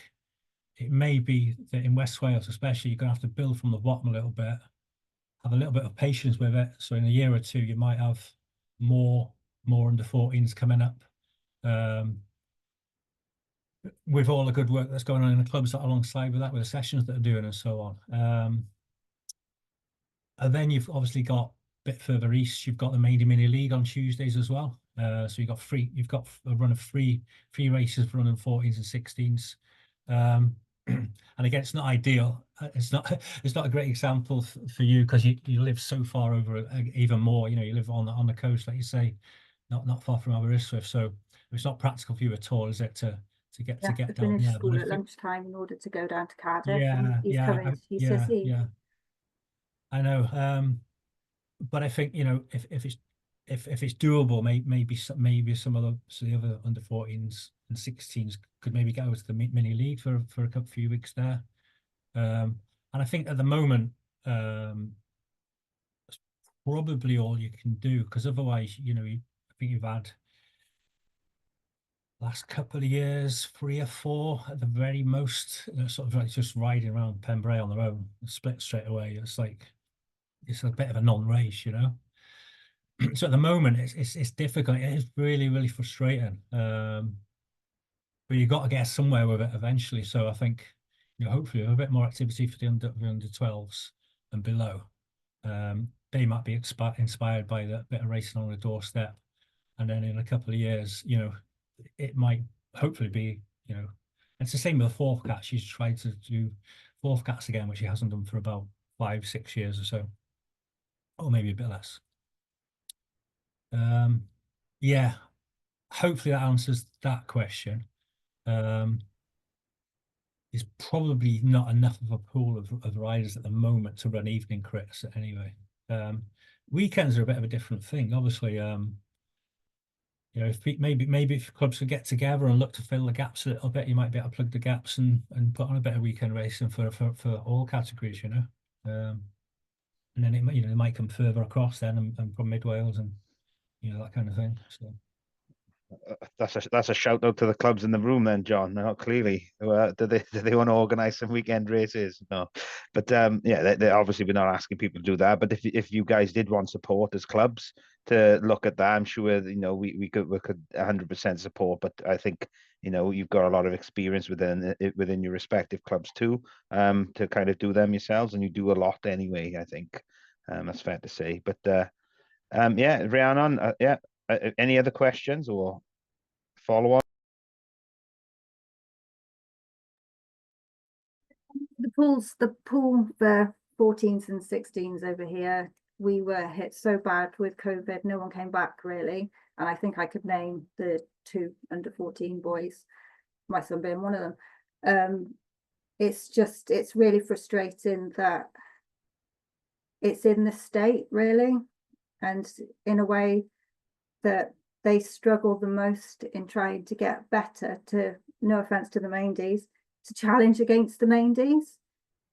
it may be that in West Wales especially, you're going to have to build from the bottom a little bit, have a little bit of patience with it. So in a year or two, you might have more under 14s coming up, with all the good work that's going on in the clubs alongside with that, with the sessions that are doing and so on. And then you've obviously got a bit further east, you've got the Maindy Mini League on Tuesdays as well. So you've got a run of free races for under 14s and 16s. And again, it's not ideal. It's not a great example for you because you live so far over, even more. You live on the coast, like you say, not far from Aberystwyth. So it's not practical for you at all, is it, to get down finish there? school at lunchtime in order to go down to Cardiff. Yeah, and he's coming to GCSE. yeah. I know, but I think if it's doable, maybe some of the other under 14s and 16s could maybe get over to the mini league for a few weeks there. And I think at the moment, that's probably all you can do, because otherwise, I think you've had last couple of years 3 or 4 at the very most, sort of like just riding around Pembrey on their own, split straight away. It's a bit of a non-race, So at the moment, it's difficult. It is really, really frustrating. But you've got to get somewhere with it eventually. So I think, hopefully a bit more activity for the under 12s and below. They might be inspired by that bit of racing on the doorstep, and then in a couple of years, it might hopefully be, it's the same with the fourth cat. She's tried to do fourth cats again, which she hasn't done for about 5-6 years or so, or maybe a bit less. Yeah, hopefully that answers that question. There's probably not enough of a pool of riders at the moment to run evening crits anyway. Weekends are a bit of a different thing. Obviously, you know, if maybe if clubs could get together and look to fill the gaps a little bit, you might be able to plug the gaps and put on a bit of weekend racing for all categories, you know. And then it might come further across then and from Mid Wales and that kind of thing. So that's a shout out to the clubs in the room then, John. No, clearly, do they want to organise some weekend races? No, but yeah, they obviously we're not asking people to do that. But if you guys did want support as clubs to look at that, I'm sure we could 100% support. But I think you've got a lot of experience within your respective clubs too, to kind of do them yourselves, and you do a lot anyway. I think that's fair to say. But yeah, Rhiannon, yeah. Any other questions or follow on? The pool for 14s and 16s over here, we were hit so bad with COVID, no one came back really. And I think I could name the 2 under 14 boys, my son being one of them. It's really frustrating that it's in this state really, and in a way that they struggle the most in trying to get better, to no offense to the main Ds, to challenge against the main Ds,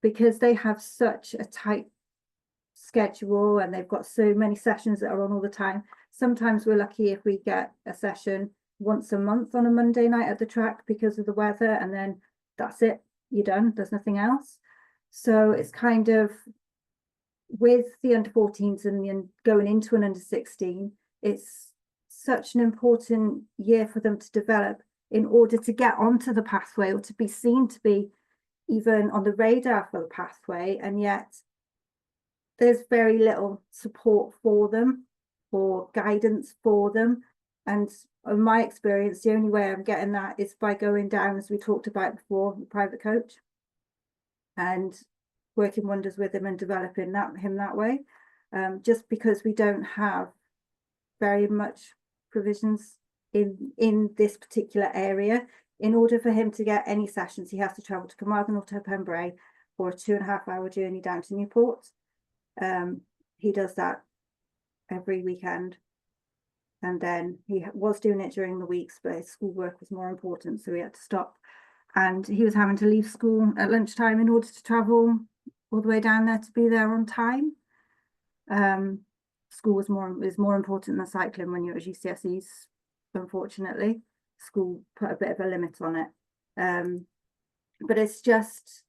because they have such a tight schedule and they've got so many sessions that are on all the time. Sometimes we're lucky if we get a session once a month on a Monday night at the track because of the weather, and then that's it, you're done, there's nothing else. So it's kind of, with the under 14s and going into an under 16, it's such an important year for them to develop in order to get onto the pathway or to be seen to be even on the radar for the pathway, and yet there's very little support for them or guidance for them. And in my experience, the only way I'm getting that is by going down, as we talked about before, the private coach, and working wonders with him and developing him that way. Just because we don't have very much provisions in this particular area. In order for him to get any sessions, he has to travel to Carmarthen or to Pembrey for a 2.5-hour journey down to Newport. He does that every weekend, and then he was doing it during the weeks, but his schoolwork was more important, so he had to stop. And he was having to leave school at lunchtime in order to travel all the way down there to be there on time. School is more important than cycling when you're at GCSEs, unfortunately. School put a bit of a limit on it. But it's just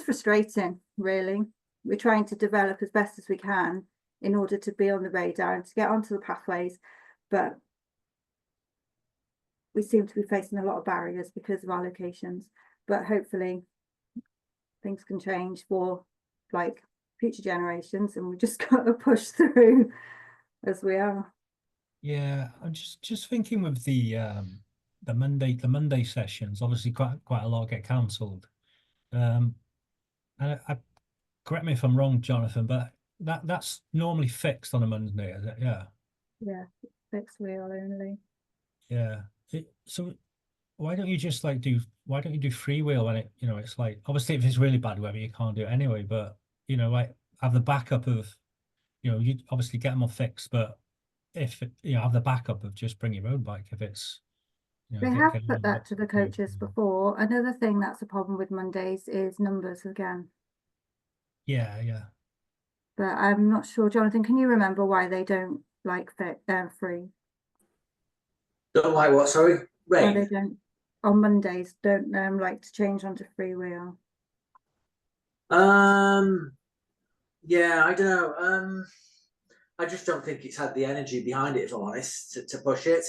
frustrating, really. We're trying to develop as best as we can in order to be on the radar and to get onto the pathways, but we seem to be facing a lot of barriers because of our locations. But hopefully things can change for like future generations, and we just got to push through as we are. Yeah, I'm just thinking with the Monday sessions, obviously quite a lot get cancelled. And I correct me if I'm wrong, Jonathan, but that's normally fixed on a Monday, is it? Yeah, fixed wheel only. Yeah. So why don't you just do freewheel when it's like, obviously if it's really bad weather you can't do it anyway, but have the backup of you obviously get them all fixed, but if have the backup of just bring your own bike if it's they have put that to the coaches before. Another thing that's a problem with Mondays is numbers again. Yeah. But I'm not sure, Jonathan, can you remember why they don't like free? Don't like what, sorry? Rain? Why they don't, on Mondays, don't like to change onto freewheel? Yeah, I don't know. I just don't think it's had the energy behind it, if I'm honest, to push it.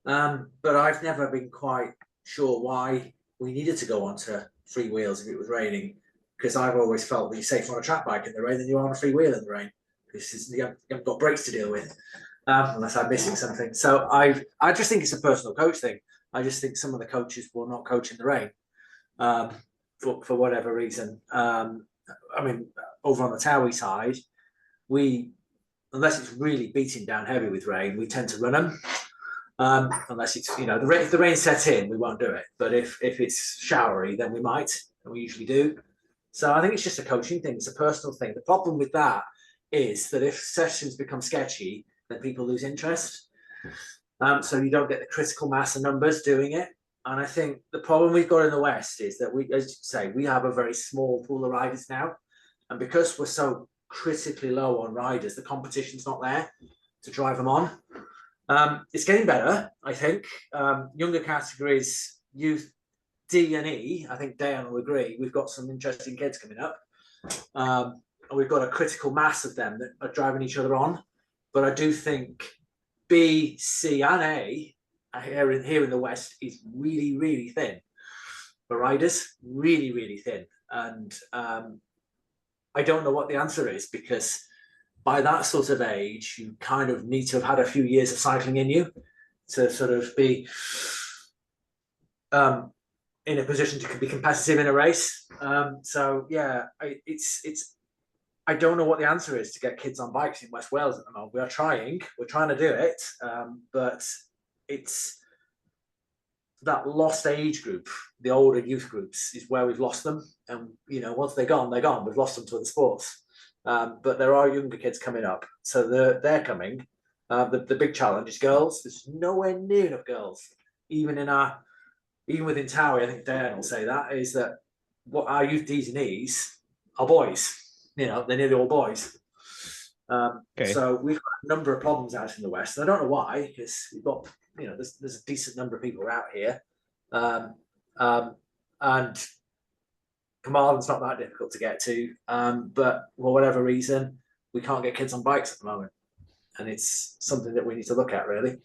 But I've never been quite sure why we needed to go onto free wheels if it was raining, because I've always felt that you're safer on a track bike in the rain than you are on a free wheel in the rain, because you haven't got brakes to deal with, unless I'm missing something. So I just think it's a personal coach thing. I just think some of the coaches will not coach in the rain for whatever reason. I mean, over on the Towie side, unless it's really beating down heavy with rain, we tend to run them. Unless it's, you know, if the rain sets in, we won't do it. But if it's showery, then we might, and we usually do. So I think it's just a coaching thing. It's a personal thing. The problem with that is that if sessions become sketchy, then people lose interest. So you don't get the critical mass of numbers doing it. And I think the problem we've got in the West is that we, as you say, we have a very small pool of riders now. And because we're so critically low on riders, the competition's not there to drive them on. It's getting better, I think. Younger categories, youth, D and E, I think Dan will agree, we've got some interesting kids coming up. And we've got a critical mass of them that are driving each other on. But I do think B, C, and A here in the West is really, really thin for riders, really, really thin. And I don't know what the answer is, because by that sort of age, you kind of need to have had a few years of cycling in you to sort of be in a position to be competitive in a race. So yeah, I don't know what the answer is to get kids on bikes in West Wales at the moment. We're trying to do it, but it's that lost age group, the older youth groups, is where we've lost them. And you know, once they're gone, they're gone. We've lost them to other sports. But there are younger kids coming up, so they're coming. The big challenge is girls. There's nowhere near enough girls, even within Towie. I think Dan will say that is that what our youth D's and E's are boys. You know, they're nearly all boys. So we've got a number of problems out in the West. And I don't know why, because we've got, you know, there's a decent number of people out here, and Carmarthen's not that difficult to get to, but for whatever reason, we can't get kids on bikes at the moment, and it's something that we need to look at, really.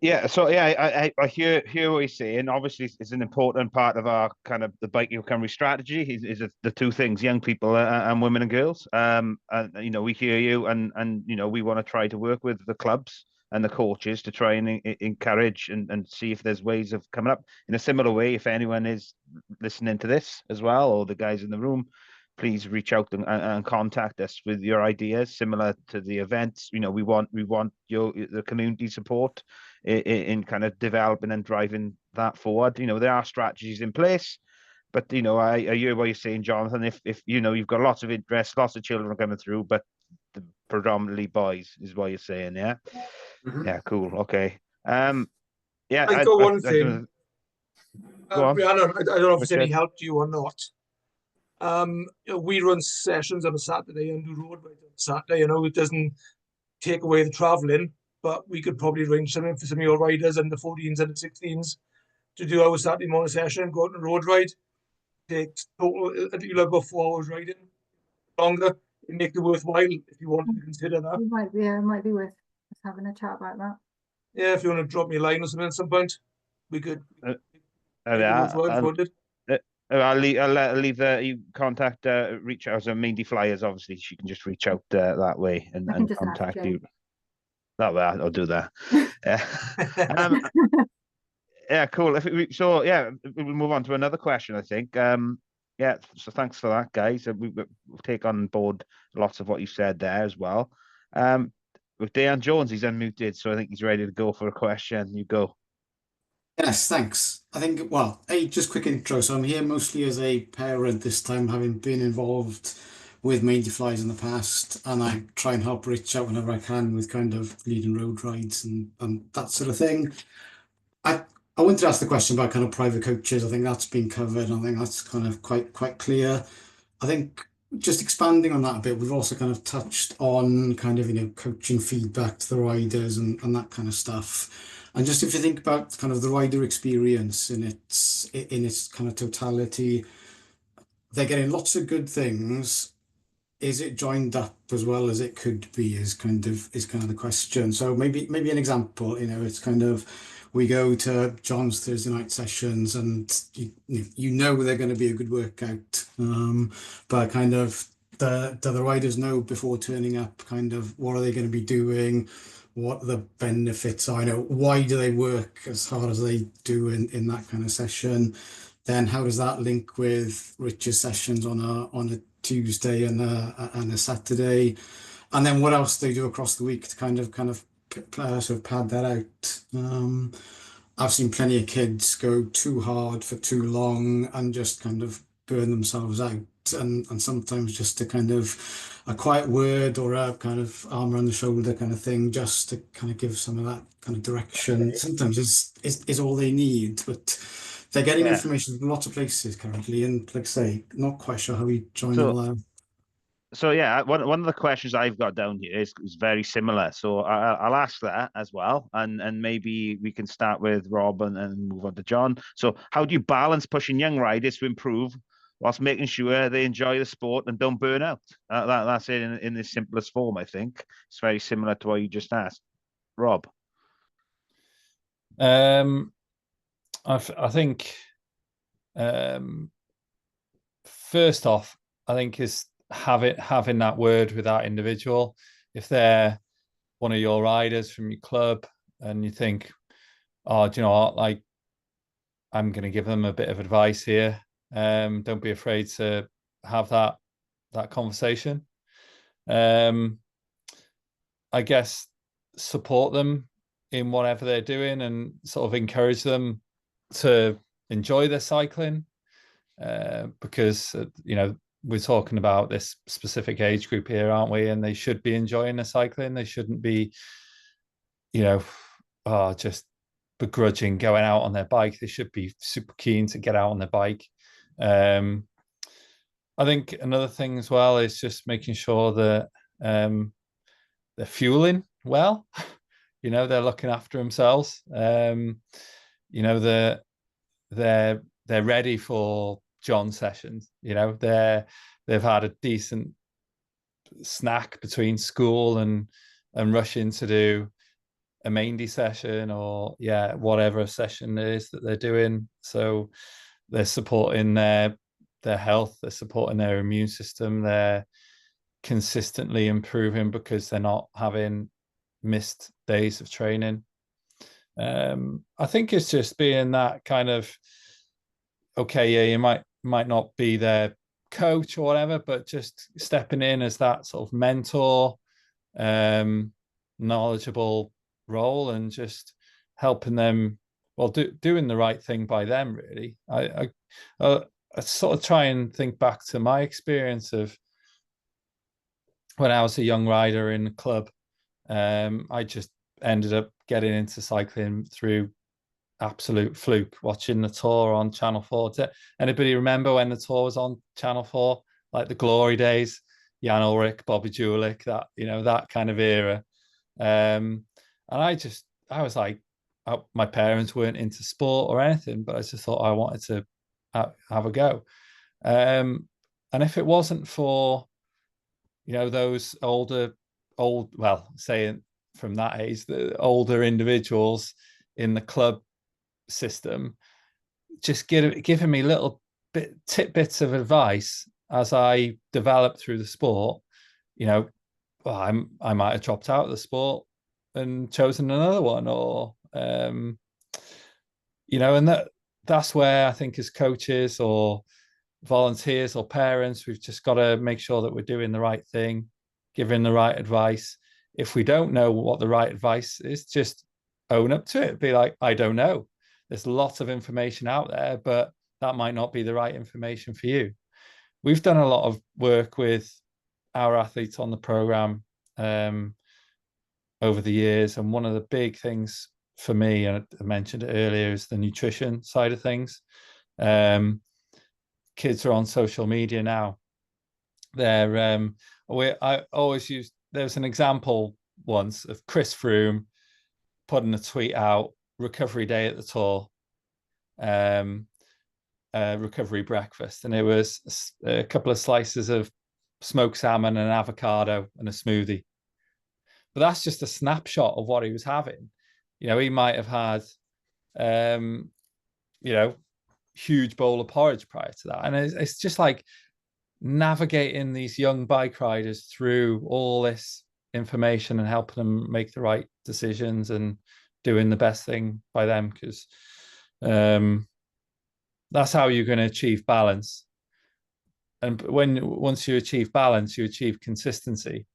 Yeah, so yeah, I hear what you're saying. Obviously, it's an important part of our kind of the bike recovery strategy. Is the two things: young people and women and girls. And you know, we hear you, and you know, we want to try to work with the clubs and the coaches to try and encourage and see if there's ways of coming up in a similar way. If anyone is listening to this as well, or the guys in the room, please reach out and contact us with your ideas similar to the events. You know, we want the community support in kind of developing and driving that forward. You know, there are strategies in place, but you know, I hear what you're saying, Jonathan. If you know, you've got lots of interest, lots of children coming through, but predominantly boys is what you're saying. Yeah. Mm-hmm. Yeah, cool. Okay. Yeah, I got one thing. Go on. Rhiannon, I don't know if it's any Richard. help to you or not. We run sessions on a Saturday and do road rides on Saturday. You know, it doesn't take away the travelling, but we could probably arrange something for some of your riders and the 14s and the 16s to do our Saturday morning session, go out on a road ride. Takes total, I think you'll have about 4 hours riding, longer. It make it worthwhile if you want to consider that. It might be worth us having a chat about that. Yeah, if you want to drop me a line or something at some point, we could. I'll leave the contact, reach out as a Mindy Flyers. Obviously, she can just reach out that way and contact you. That way, I'll do that. Yeah. Yeah, cool. So yeah, we'll move on to another question, I think. Yeah, so thanks for that, guys. We'll take on board lots of what you said there as well. With Dan Jones, he's unmuted, so I think he's ready to go for a question. You go. Yes, thanks. I think, well, just quick intro. So I'm here mostly as a parent this time, having been involved with Mangy Flies in the past, and I try and help Rich out whenever I can with kind of leading road rides and that sort of thing. I wanted to ask the question about kind of private coaches. I think that's been covered. I think that's kind of quite clear. I think just expanding on that a bit, we've also kind of touched on kind of, you know, coaching feedback to the riders and that kind of stuff. And just if you think about kind of the rider experience in its kind of totality, they're getting lots of good things. Is it joined up as well as it could be is kind of the question. So maybe an example, you know, it's kind of, we go to John's Thursday night sessions and you know they're going to be a good workout, but kind of do the riders know before turning up kind of what are they going to be doing, what the benefits are, you know, why do they work as hard as they do in that kind of session? Then how does that link with Rich's sessions on a Tuesday and a Saturday? And then what else they do across the week to kind of sort of pad that out. I've seen plenty of kids go too hard for too long and just kind of burn themselves out. And sometimes just to kind of a quiet word or a kind of arm around the shoulder kind of thing, just to kind of give some of that kind of direction. Sometimes is all they need, but they're getting Yeah. information from lots of places currently, and like I say, not quite sure how we join So- all that. So yeah, one of the questions I've got down here is very similar. So I'll ask that as well, and maybe we can start with Rob and move on to John. So how do you balance pushing young riders to improve whilst making sure they enjoy the sport and don't burn out? That's it in the simplest form. I think it's very similar to what you just asked, Rob. I think first off, I think is having that word with that individual. If they're one of your riders from your club and you think, oh, do you know what, like, I'm going to give them a bit of advice here. Don't be afraid to have that conversation. I guess support them in whatever they're doing and sort of encourage them to enjoy their cycling, because we're talking about this specific age group here, aren't we? And they should be enjoying their cycling. They shouldn't be, just begrudging going out on their bike. They should be super keen to get out on their bike. I think another thing as well is just making sure that they're fueling well. They're looking after themselves. They're ready for John sessions. They've had a decent snack between school and rushing to do a Maindy session or whatever session it is that they're doing. So they're supporting their health, they're supporting their immune system, they're consistently improving because they're not having missed days of training. I think it's just being that kind of, okay, yeah, you might not be their coach or whatever, but just stepping in as that sort of mentor, knowledgeable role, and just helping them, doing the right thing by them, really. I sort of try and think back to my experience of when I was a young rider in a club. I just ended up getting into cycling through absolute fluke, watching the Tour on Channel 4. Anybody remember when the Tour was on Channel 4, like the glory days? Jan Ullrich, Bobby Julich, that kind of era. And I was like, my parents weren't into sport or anything, but I just thought I wanted to have a go. And if it wasn't for, those saying from that age, the older individuals in the club system, just giving me little tidbits of advice as I developed through the sport, I might have dropped out of the sport and chosen another one, or and that's where I think as coaches or volunteers or parents, we've just got to make sure that we're doing the right thing, giving the right advice. If we don't know what the right advice is, just own up to it. Be like, I don't know. There's lots of information out there, but that might not be the right information for you. We've done a lot of work with our athletes on the program over the years, and one of the big things for me, and I mentioned it earlier, is the nutrition side of things. Kids are on social media now. I always use, there's an example once of Chris Froome putting a tweet out, recovery day at the Tour, recovery breakfast, and it was a couple of slices of smoked salmon and an avocado and a smoothie. But that's just a snapshot of what he was having. He might have had huge bowl of porridge prior to that, and it's just like navigating these young bike riders through all this information and helping them make the right decisions and doing the best thing by them, because that's how you're going to achieve balance. And once you achieve balance, you achieve consistency.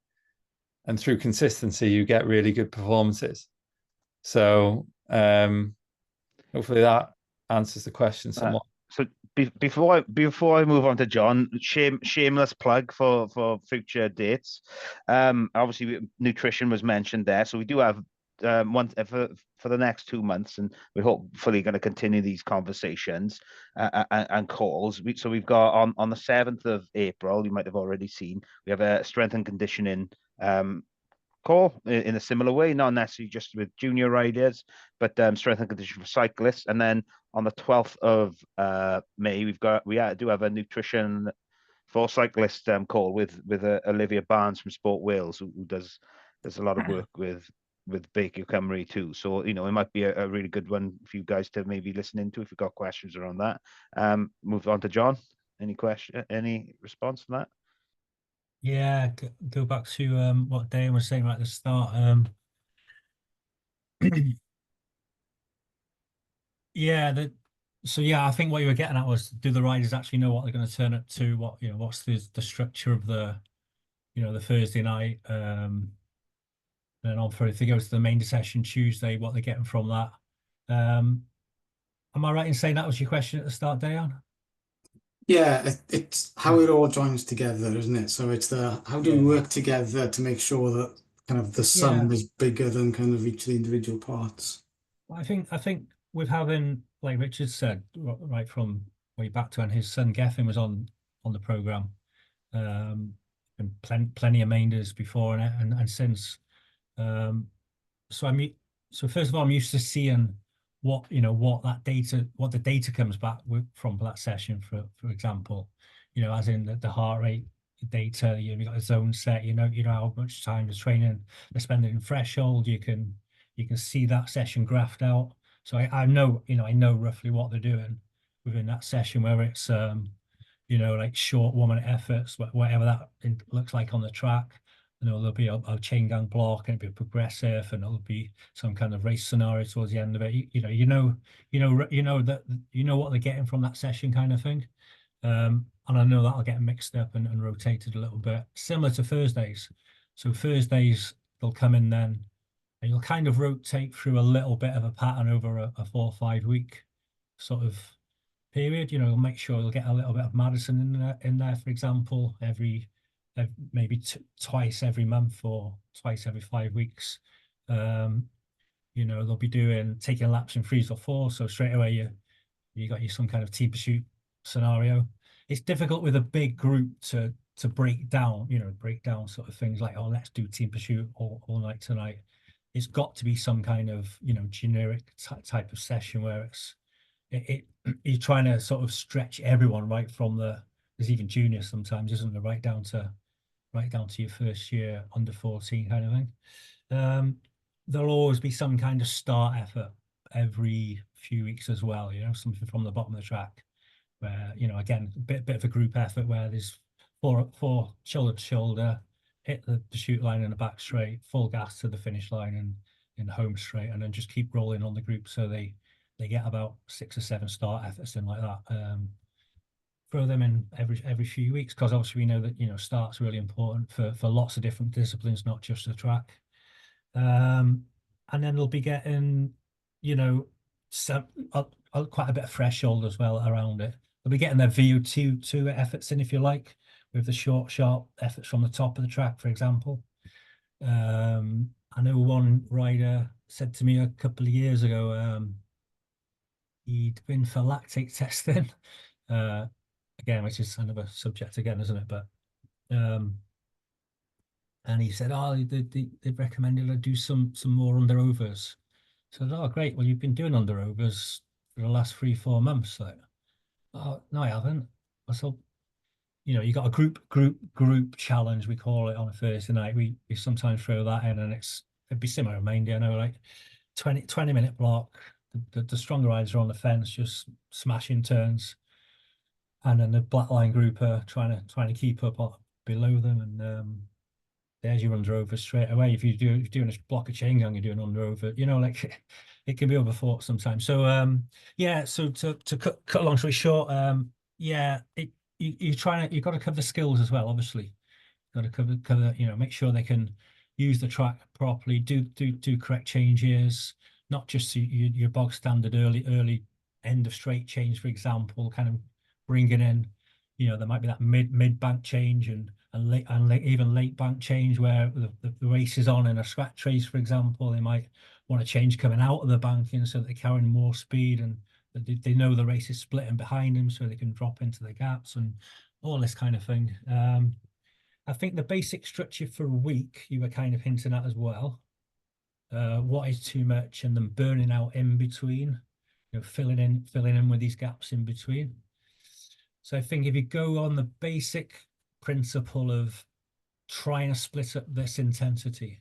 and through consistency, you get really good performances. So hopefully that answers the question somewhat. So before I move on to John, shameless plug for future dates. Obviously nutrition was mentioned there, so we do have one for the next 2 months, and we're hopefully going to continue these conversations and calls. So we've got on the 7th of April, you might have already seen, we have a strength and conditioning call in a similar way, not necessarily just with junior riders, but strength and condition for cyclists. And then on the 12th of May, we do have a nutrition for cyclists call with Olivia Barnes from Sport Wales, who does a lot of work with Baker Cymru too. So it might be a really good one for you guys to maybe listen into if you've got questions around that. Move on to John. Any response from that? Yeah, go back to what Dave was saying right at the start. Yeah, I think what you were getting at was, do the riders actually know what they're going to turn up to? What's the structure of the Thursday night, and on for if they go to the main session Tuesday, what they're getting from that. Am I right in saying that was your question at the start, Dayan? Yeah, it's how it all joins together, isn't it? So it's how do we work together to make sure that kind of the sum is bigger than kind of each of the individual parts. I think with having, like Richard said, right from way back to when his son Gethin was on the program, and plenty of Mainders before and since. So first of all, I'm used to seeing what the data comes back from that session, for example, as in the heart rate data. You've got a zone set, you know how much time the training they're spending in threshold. You can see that session graphed out. So I know roughly what they're doing within that session, where it's like short 1 minute efforts, whatever that looks like on the track. There'll be a chain gang block, and it'll be progressive, and it'll be some kind of race scenario towards the end of it. You know what they're getting from that session, kind of thing. And I know that'll get mixed up and rotated a little bit, similar to Thursdays. So Thursdays they'll come in then, and you'll kind of rotate through a little bit of a pattern over a 4 or 5 week sort of period. You'll make sure you'll get a little bit of Madison in there, for example, maybe twice every month or twice every 5 weeks. They'll be taking laps in 3s or 4s, so straight away you got some kind of team pursuit scenario. It's difficult with a big group to break down sort of things like, oh, let's do team pursuit all night tonight. It's got to be some kind of generic type of session where you're trying to sort of stretch everyone right from there's even juniors sometimes, isn't there, right down to your first year under 14 kind of thing. There'll always be some kind of start effort every few weeks as well, something from the bottom of the track where, again, a bit of a group effort where there's four shoulder to shoulder, hit the shoot line in the back straight, full gas to the finish line and in the home straight, and then just keep rolling on the group so they get about 6 or 7 start efforts in like that. Throw them in every few weeks, because obviously we know that start's really important for lots of different disciplines, not just the track. And then they'll be getting quite a bit of threshold as well around it. They'll be getting their VO2 efforts in, if you like, with the short, sharp efforts from the top of the track, for example. I know one rider said to me a couple of years ago, he'd been for lactate testing, again, which is another subject again, isn't it? But and he said, oh, they've recommended I do some more under overs. So I said, oh, great. Well, you've been doing under overs for the last 3-4 months. Like, oh, no, I haven't. I said, you got a group challenge, we call it, on a Thursday night. We sometimes throw that in, and it'd be similar to Maindy, I know, like 20-minute block. The stronger riders are on the fence, just smashing turns, and then the black line group are trying to keep up below them, and there's your under over straight away. If you're doing a block of chain gang, you're doing under over. Like it can be overthought sometimes. So so to cut a long story short, you've got to cover the skills as well. Obviously, got to cover. Make sure they can use the track properly, do correct changes, not just your bog standard early end of straight change, for example, kind of bringing in, there might be that mid bank change and even late bank change where the race is on in a scratch race, for example. They might want to change coming out of the banking so that they're carrying more speed and they know the race is splitting behind them so they can drop into the gaps and all this kind of thing. I think the basic structure for a week you were kind of hinting at as well. What is too much and then burning out in between, filling in with these gaps in between. So I think if you go on the basic principle of trying to split up this intensity,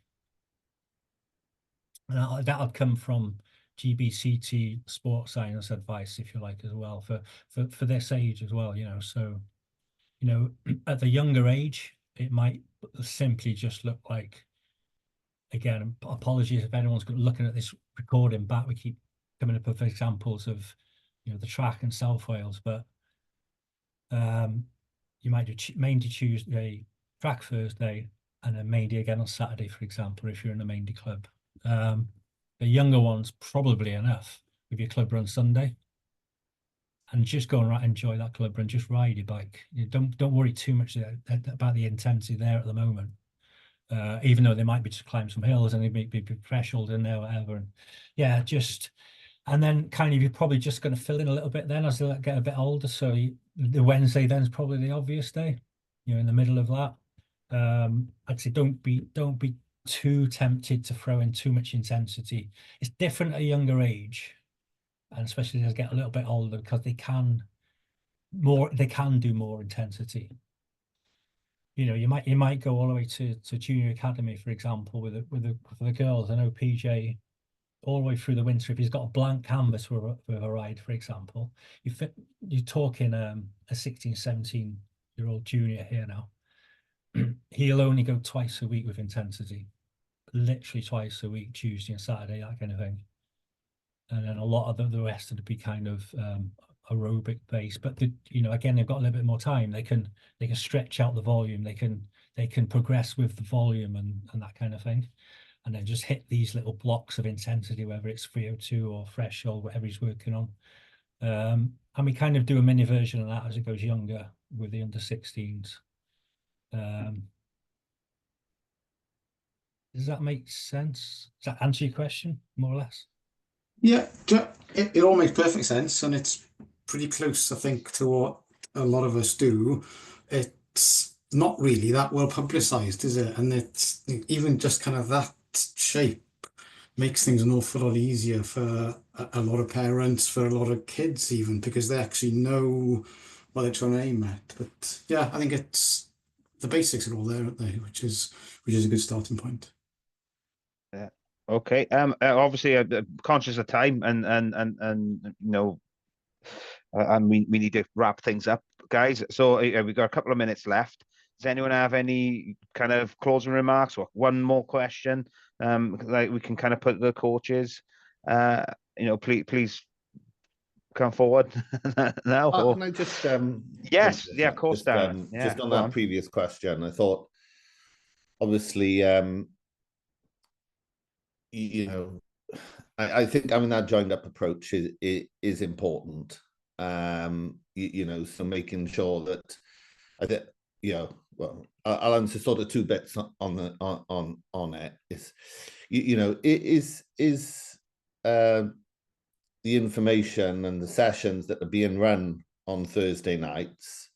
and that'll come from GBCT sports science advice, if you like, as well for this age as well. So at the younger age, it might simply just look like, again, apologies if anyone's looking at this recording back, we keep coming up with examples of the track and South Wales, but you might do main day Tuesday, track Thursday, and then main day again on Saturday, for example, if you're in a main day club. The younger ones, probably enough with your club run Sunday, and just go and enjoy that club run, just ride your bike. Don't worry too much about the intensity there at the moment. Even though they might be just climb some hills and they may be threshold in there, whatever. And yeah, and then kind of you're probably just going to fill in a little bit then as they get a bit older. So the Wednesday then is probably the obvious day, in the middle of that. I'd say don't be too tempted to throw in too much intensity. It's different at a younger age, and especially as they get a little bit older, because they can do more intensity. You might go all the way to junior academy, for example, for the girls. I know PJ all the way through the winter, if he's got a blank canvas for a ride, for example, you're talking a 16, 17-year-old junior here now. He'll only go twice a week with intensity, literally twice a week, Tuesday and Saturday, that kind of thing. And then a lot of the rest would be kind of aerobic based, but again, they've got a little bit more time. They can stretch out the volume. They can progress with the volume and that kind of thing, and then just hit these little blocks of intensity, whether it's 302 or threshold, whatever he's working on. And we kind of do a mini version of that as it goes younger with the under 16s. Does that make sense? Does that answer your question more or less? Yeah, it all makes perfect sense, and it's pretty close, I think, to what a lot of us do. It's not really that well publicized, is it? And it's even just kind of that shape makes things an awful lot easier for a lot of parents, for a lot of kids even, because they actually know what they're trying to aim at. But yeah, I think it's the basics are all there, aren't they? Which is a good starting point. Yeah. Okay. Obviously, conscious of time, and we need to wrap things up, guys. So we've got a couple of minutes left. Does anyone have any kind of closing remarks or one more question? Like we can kind of put the coaches. Please come forward now. Can I just yes, yeah, of course, Darren. Just on that previous question, I thought, obviously, I think having that joined up approach is important. So making sure that I'll answer sort of two bits on it. Is the information and the sessions that are being run on Thursday nights,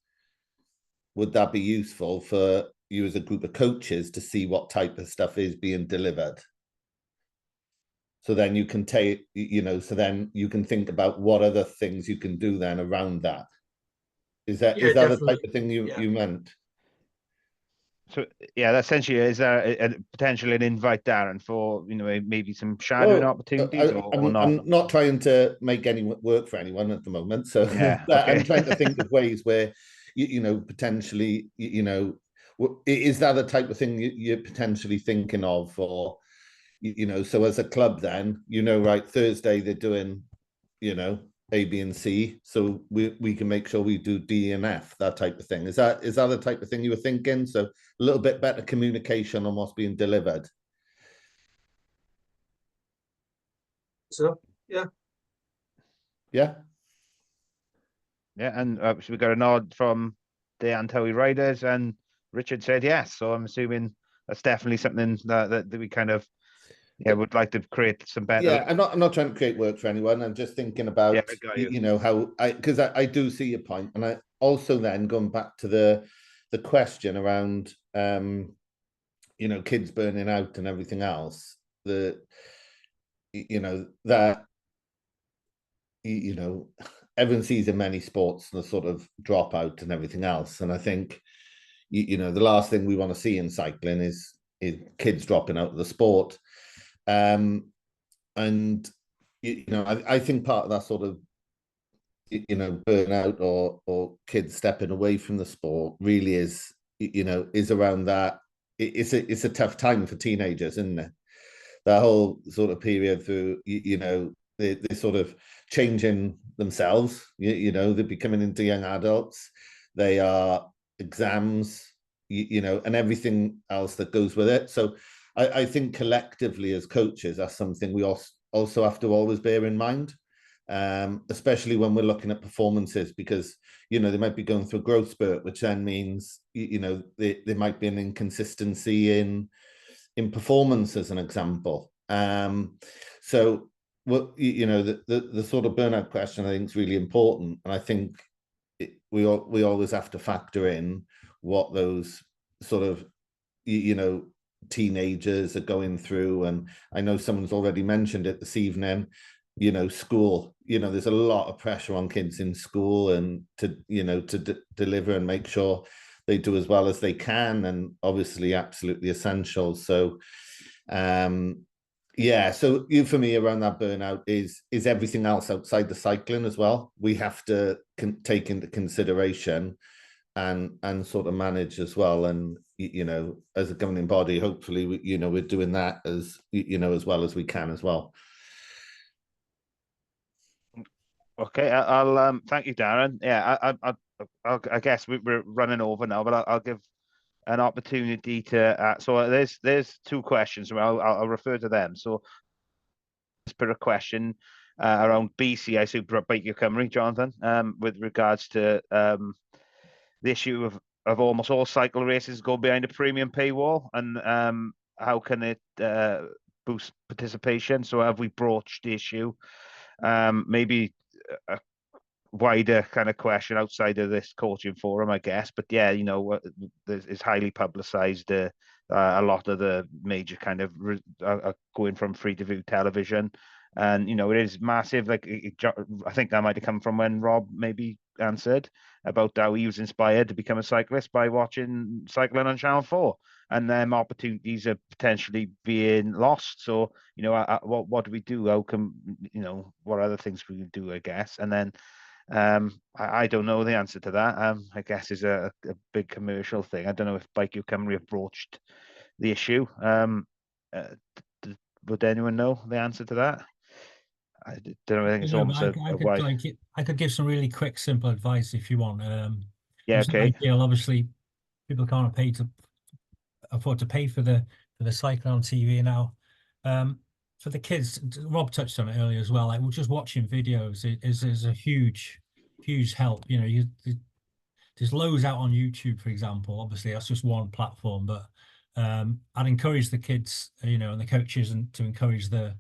would that be useful for you as a group of coaches to see what type of stuff is being delivered? So then you can then you can think about what other things you can do then around that. Is that the type of thing you meant? So yeah, essentially, is there potentially an invite, Darren, for maybe some shadowing opportunities or not? I'm not trying to make any work for anyone at the moment, so yeah, okay. I'm trying to think of ways where potentially is that the type of thing you're potentially thinking of, or so as a club then right, Thursday they're doing A, B, and C, so we can make sure we do D and F, that type of thing. Is that the type of thing you were thinking? So a little bit better communication on what's being delivered. So yeah. Yeah, and so we got a nod from the Antowie Riders, and Richard said yes. So I'm assuming that's definitely something that we kind of would like to create some better. Yeah, I'm not trying to create work for anyone. I'm just thinking about I got you. you know how because I do see your point, and I also then going back to the question around you know, kids burning out and everything else. That you know, everyone sees in many sports the sort of dropout and everything else, and I think you know the last thing we want to see in cycling is kids dropping out of the sport. And you know, I think part of that sort of you know burnout or kids stepping away from the sport really is you know is around that. It's a tough time for teenagers, isn't it? That whole sort of period through you know they're sort of changing themselves. You know they're becoming into young adults. They are exams, you know, and everything else that goes with it. So I think collectively as coaches, that's something we also have to always bear in mind, especially when we're looking at performances, because you know they might be going through a growth spurt, which then means you know there might be an inconsistency in performance, as an example. So what you know the sort of burnout question I think is really important, and I think we always have to factor in what those sort of you know teenagers are going through. And I know someone's already mentioned it this evening, you know, school, you know, there's a lot of pressure on kids in school, and to you know to deliver and make sure they do as well as they can, and obviously absolutely essential. So yeah, so for me around that burnout is everything else outside the cycling as well. We have to take into consideration and sort of manage as well. And you know, as a governing body, hopefully you know we're doing that as you know as well as we can as well. Okay, I'll thank you, Darren. Yeah, I guess we're running over now, but I'll give an opportunity to. So there's two questions. I'll refer to them. So, a question around BC, I Superbike Your Cymru, Jonathan, with regards to the issue of almost all cycle races go behind a premium paywall, and how can it boost participation? So have we broached the issue? Maybe a wider kind of question outside of this coaching forum, I guess. But yeah, you know, it's highly publicized. A lot of the major kind of are going from free to view television, and you know it is massive. Like I think that might have come from when Rob maybe answered about how he was inspired to become a cyclist by watching cycling on Channel 4, and then opportunities are potentially being lost. So you know, what do we do? How can you know what other things we can do? I guess, and then. I don't know the answer to that. I guess is a big commercial thing. I don't know if Bike Your Cymru approached the issue. Would anyone know the answer to that? I don't know. I think it's almost I could give some really quick, simple advice if you want. Yeah, it's okay. ideal. Obviously, people can't afford to pay for the cycling on TV now. For the kids, Rob touched on it earlier as well. Like, we're just watching videos is a huge help. You know, there's loads out on YouTube, for example. Obviously, that's just one platform, but I'd encourage the kids, you know, and the coaches, and to encourage the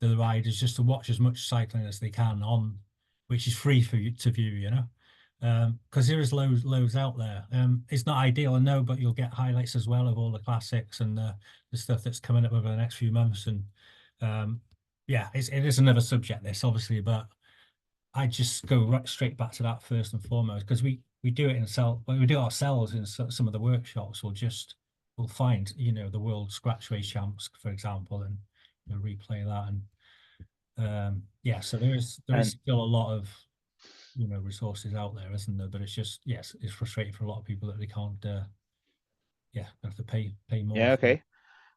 riders just to watch as much cycling as they can on, which is free for you to view. You know, because there is loads out there. It's not ideal, I know, but you'll get highlights as well of all the classics and the stuff that's coming up over the next few months. And yeah, it is another subject, this obviously, but I just go straight back to that first and foremost, because we do it we do it ourselves in some of the workshops. We'll find, you know, the world scratch race champs, for example, and you know, replay that. And yeah, so there is still a lot of, you know, resources out there, isn't there? But it's just, yes, it's frustrating for a lot of people that they can't have to pay more. Yeah, okay.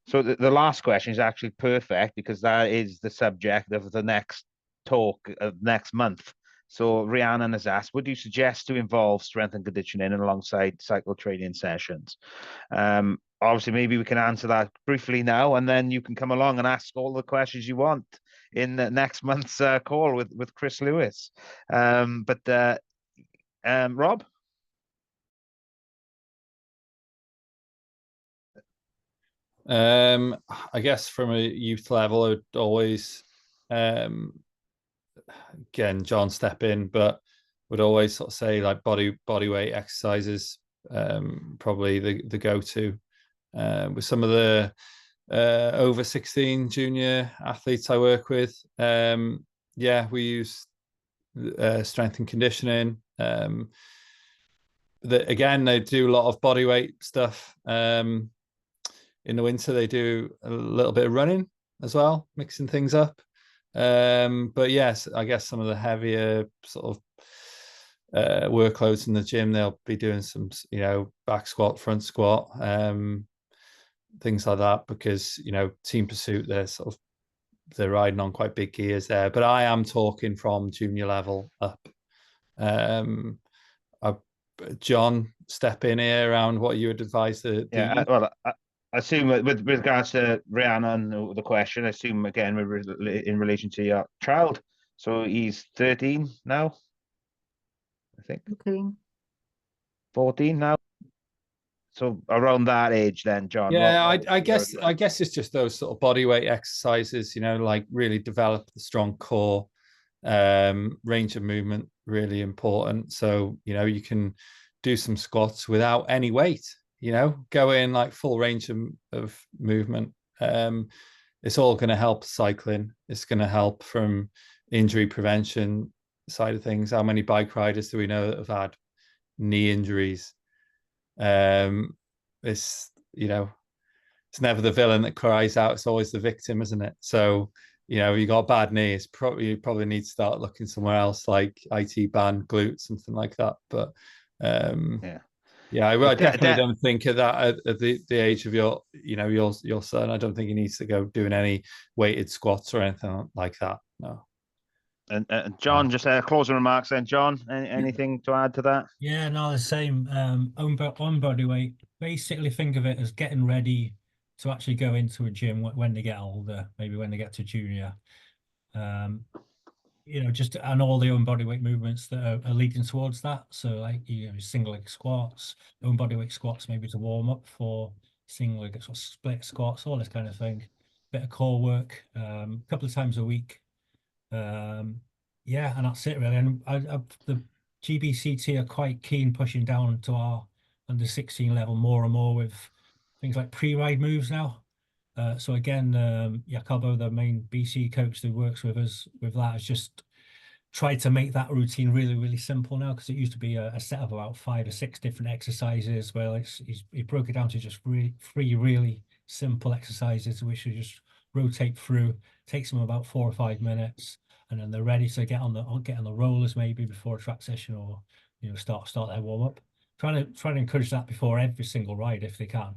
So the last question is actually perfect, because that is the subject of the next talk next month. So Rhiannon has asked, would you suggest to involve strength and conditioning alongside cycle training sessions? Obviously, maybe we can answer that briefly now, and then you can come along and ask all the questions you want in next month's call with Chris Lewis. Rob? I guess from a youth level, I would always, again, John step in, but would always sort of say like body weight exercises, probably the go-to. With some of the over 16 junior athletes I work with, yeah, we use strength and conditioning. Again, they do a lot of body weight stuff. In the winter, they do a little bit of running as well, mixing things up. But yes, I guess some of the heavier sort of workloads in the gym, they'll be doing some, back squat, front squat, things like that, because, team pursuit, they're riding on quite big gears there. But I am talking from junior level up. John, step in here around what you would advise the well, I assume with regards to Rhiannon, the question, I assume again in relation to your child. So he's 13 now, I think. 14 now. So around that age, then, John. Yeah, I guess it's just those sort of body weight exercises. Like really develop the strong core, range of movement, really important. So you can do some squats without any weight. Go in like full range of movement. It's all going to help cycling. It's going to help from injury prevention side of things. How many bike riders do we know that have had knee injuries? It's it's never the villain that cries out, it's always the victim, isn't it? So you got a bad knee, you probably need to start looking somewhere else, like IT band, glute, something like that. But I definitely don't think of that at the age of your son. I don't think he needs to go doing any weighted squats or anything like that. No. And John, just closing remarks then. John, anything to add to that? Yeah, no, the same. On body weight, basically think of it as getting ready to actually go into a gym when they get older, maybe when they get to junior. Just and all the own body weight movements that are leading towards that. So like single leg squats, own body weight squats, maybe to warm up for single leg sort of split squats, all this kind of thing. Bit of core work, a couple of times a week. Yeah, and that's it really. And the GBCT are quite keen pushing down to our under 16 level more and more with things like pre-ride moves now. So again, Jacobo, the main BC coach that works with us with that, has just tried to make that routine really, really simple now, because it used to be a set of about 5 or 6 different exercises. Well, he broke it down to just three really simple exercises, which you just rotate through. Takes them about 4 or 5 minutes, and then they're ready to get on the rollers maybe before a track session, or start their warm up. Trying to encourage that before every single ride if they can.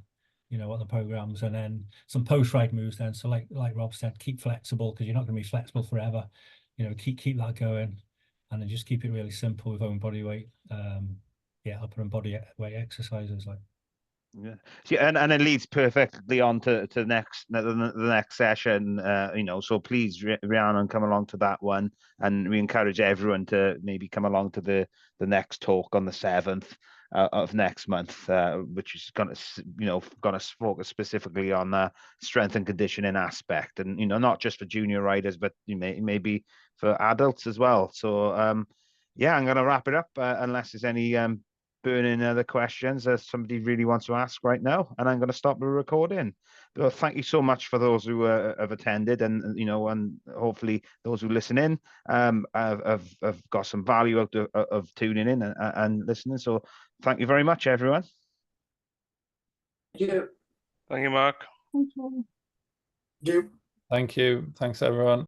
What the programs, and then some post ride moves. Then so like Rob said, keep flexible, because you're not going to be flexible forever. Keep that going, and then just keep it really simple with own body weight. Upper and body weight exercises like. Yeah, and it leads perfectly on to the next session. So please, Rhiannon, come along to that one, and we encourage everyone to maybe come along to the next talk on the 7th of next month, which is going to focus specifically on the strength and conditioning aspect, and not just for junior riders, but maybe for adults as well. So I'm going to wrap it up unless there's any burning other questions that somebody really wants to ask right now, and I'm going to stop the recording. But thank you so much for those who have attended, and and hopefully those who listen in have got some value out of tuning in and listening. So thank you very much, everyone. Thank you. Thank you, Mark. Thank you. You. Thank you. Thanks, everyone.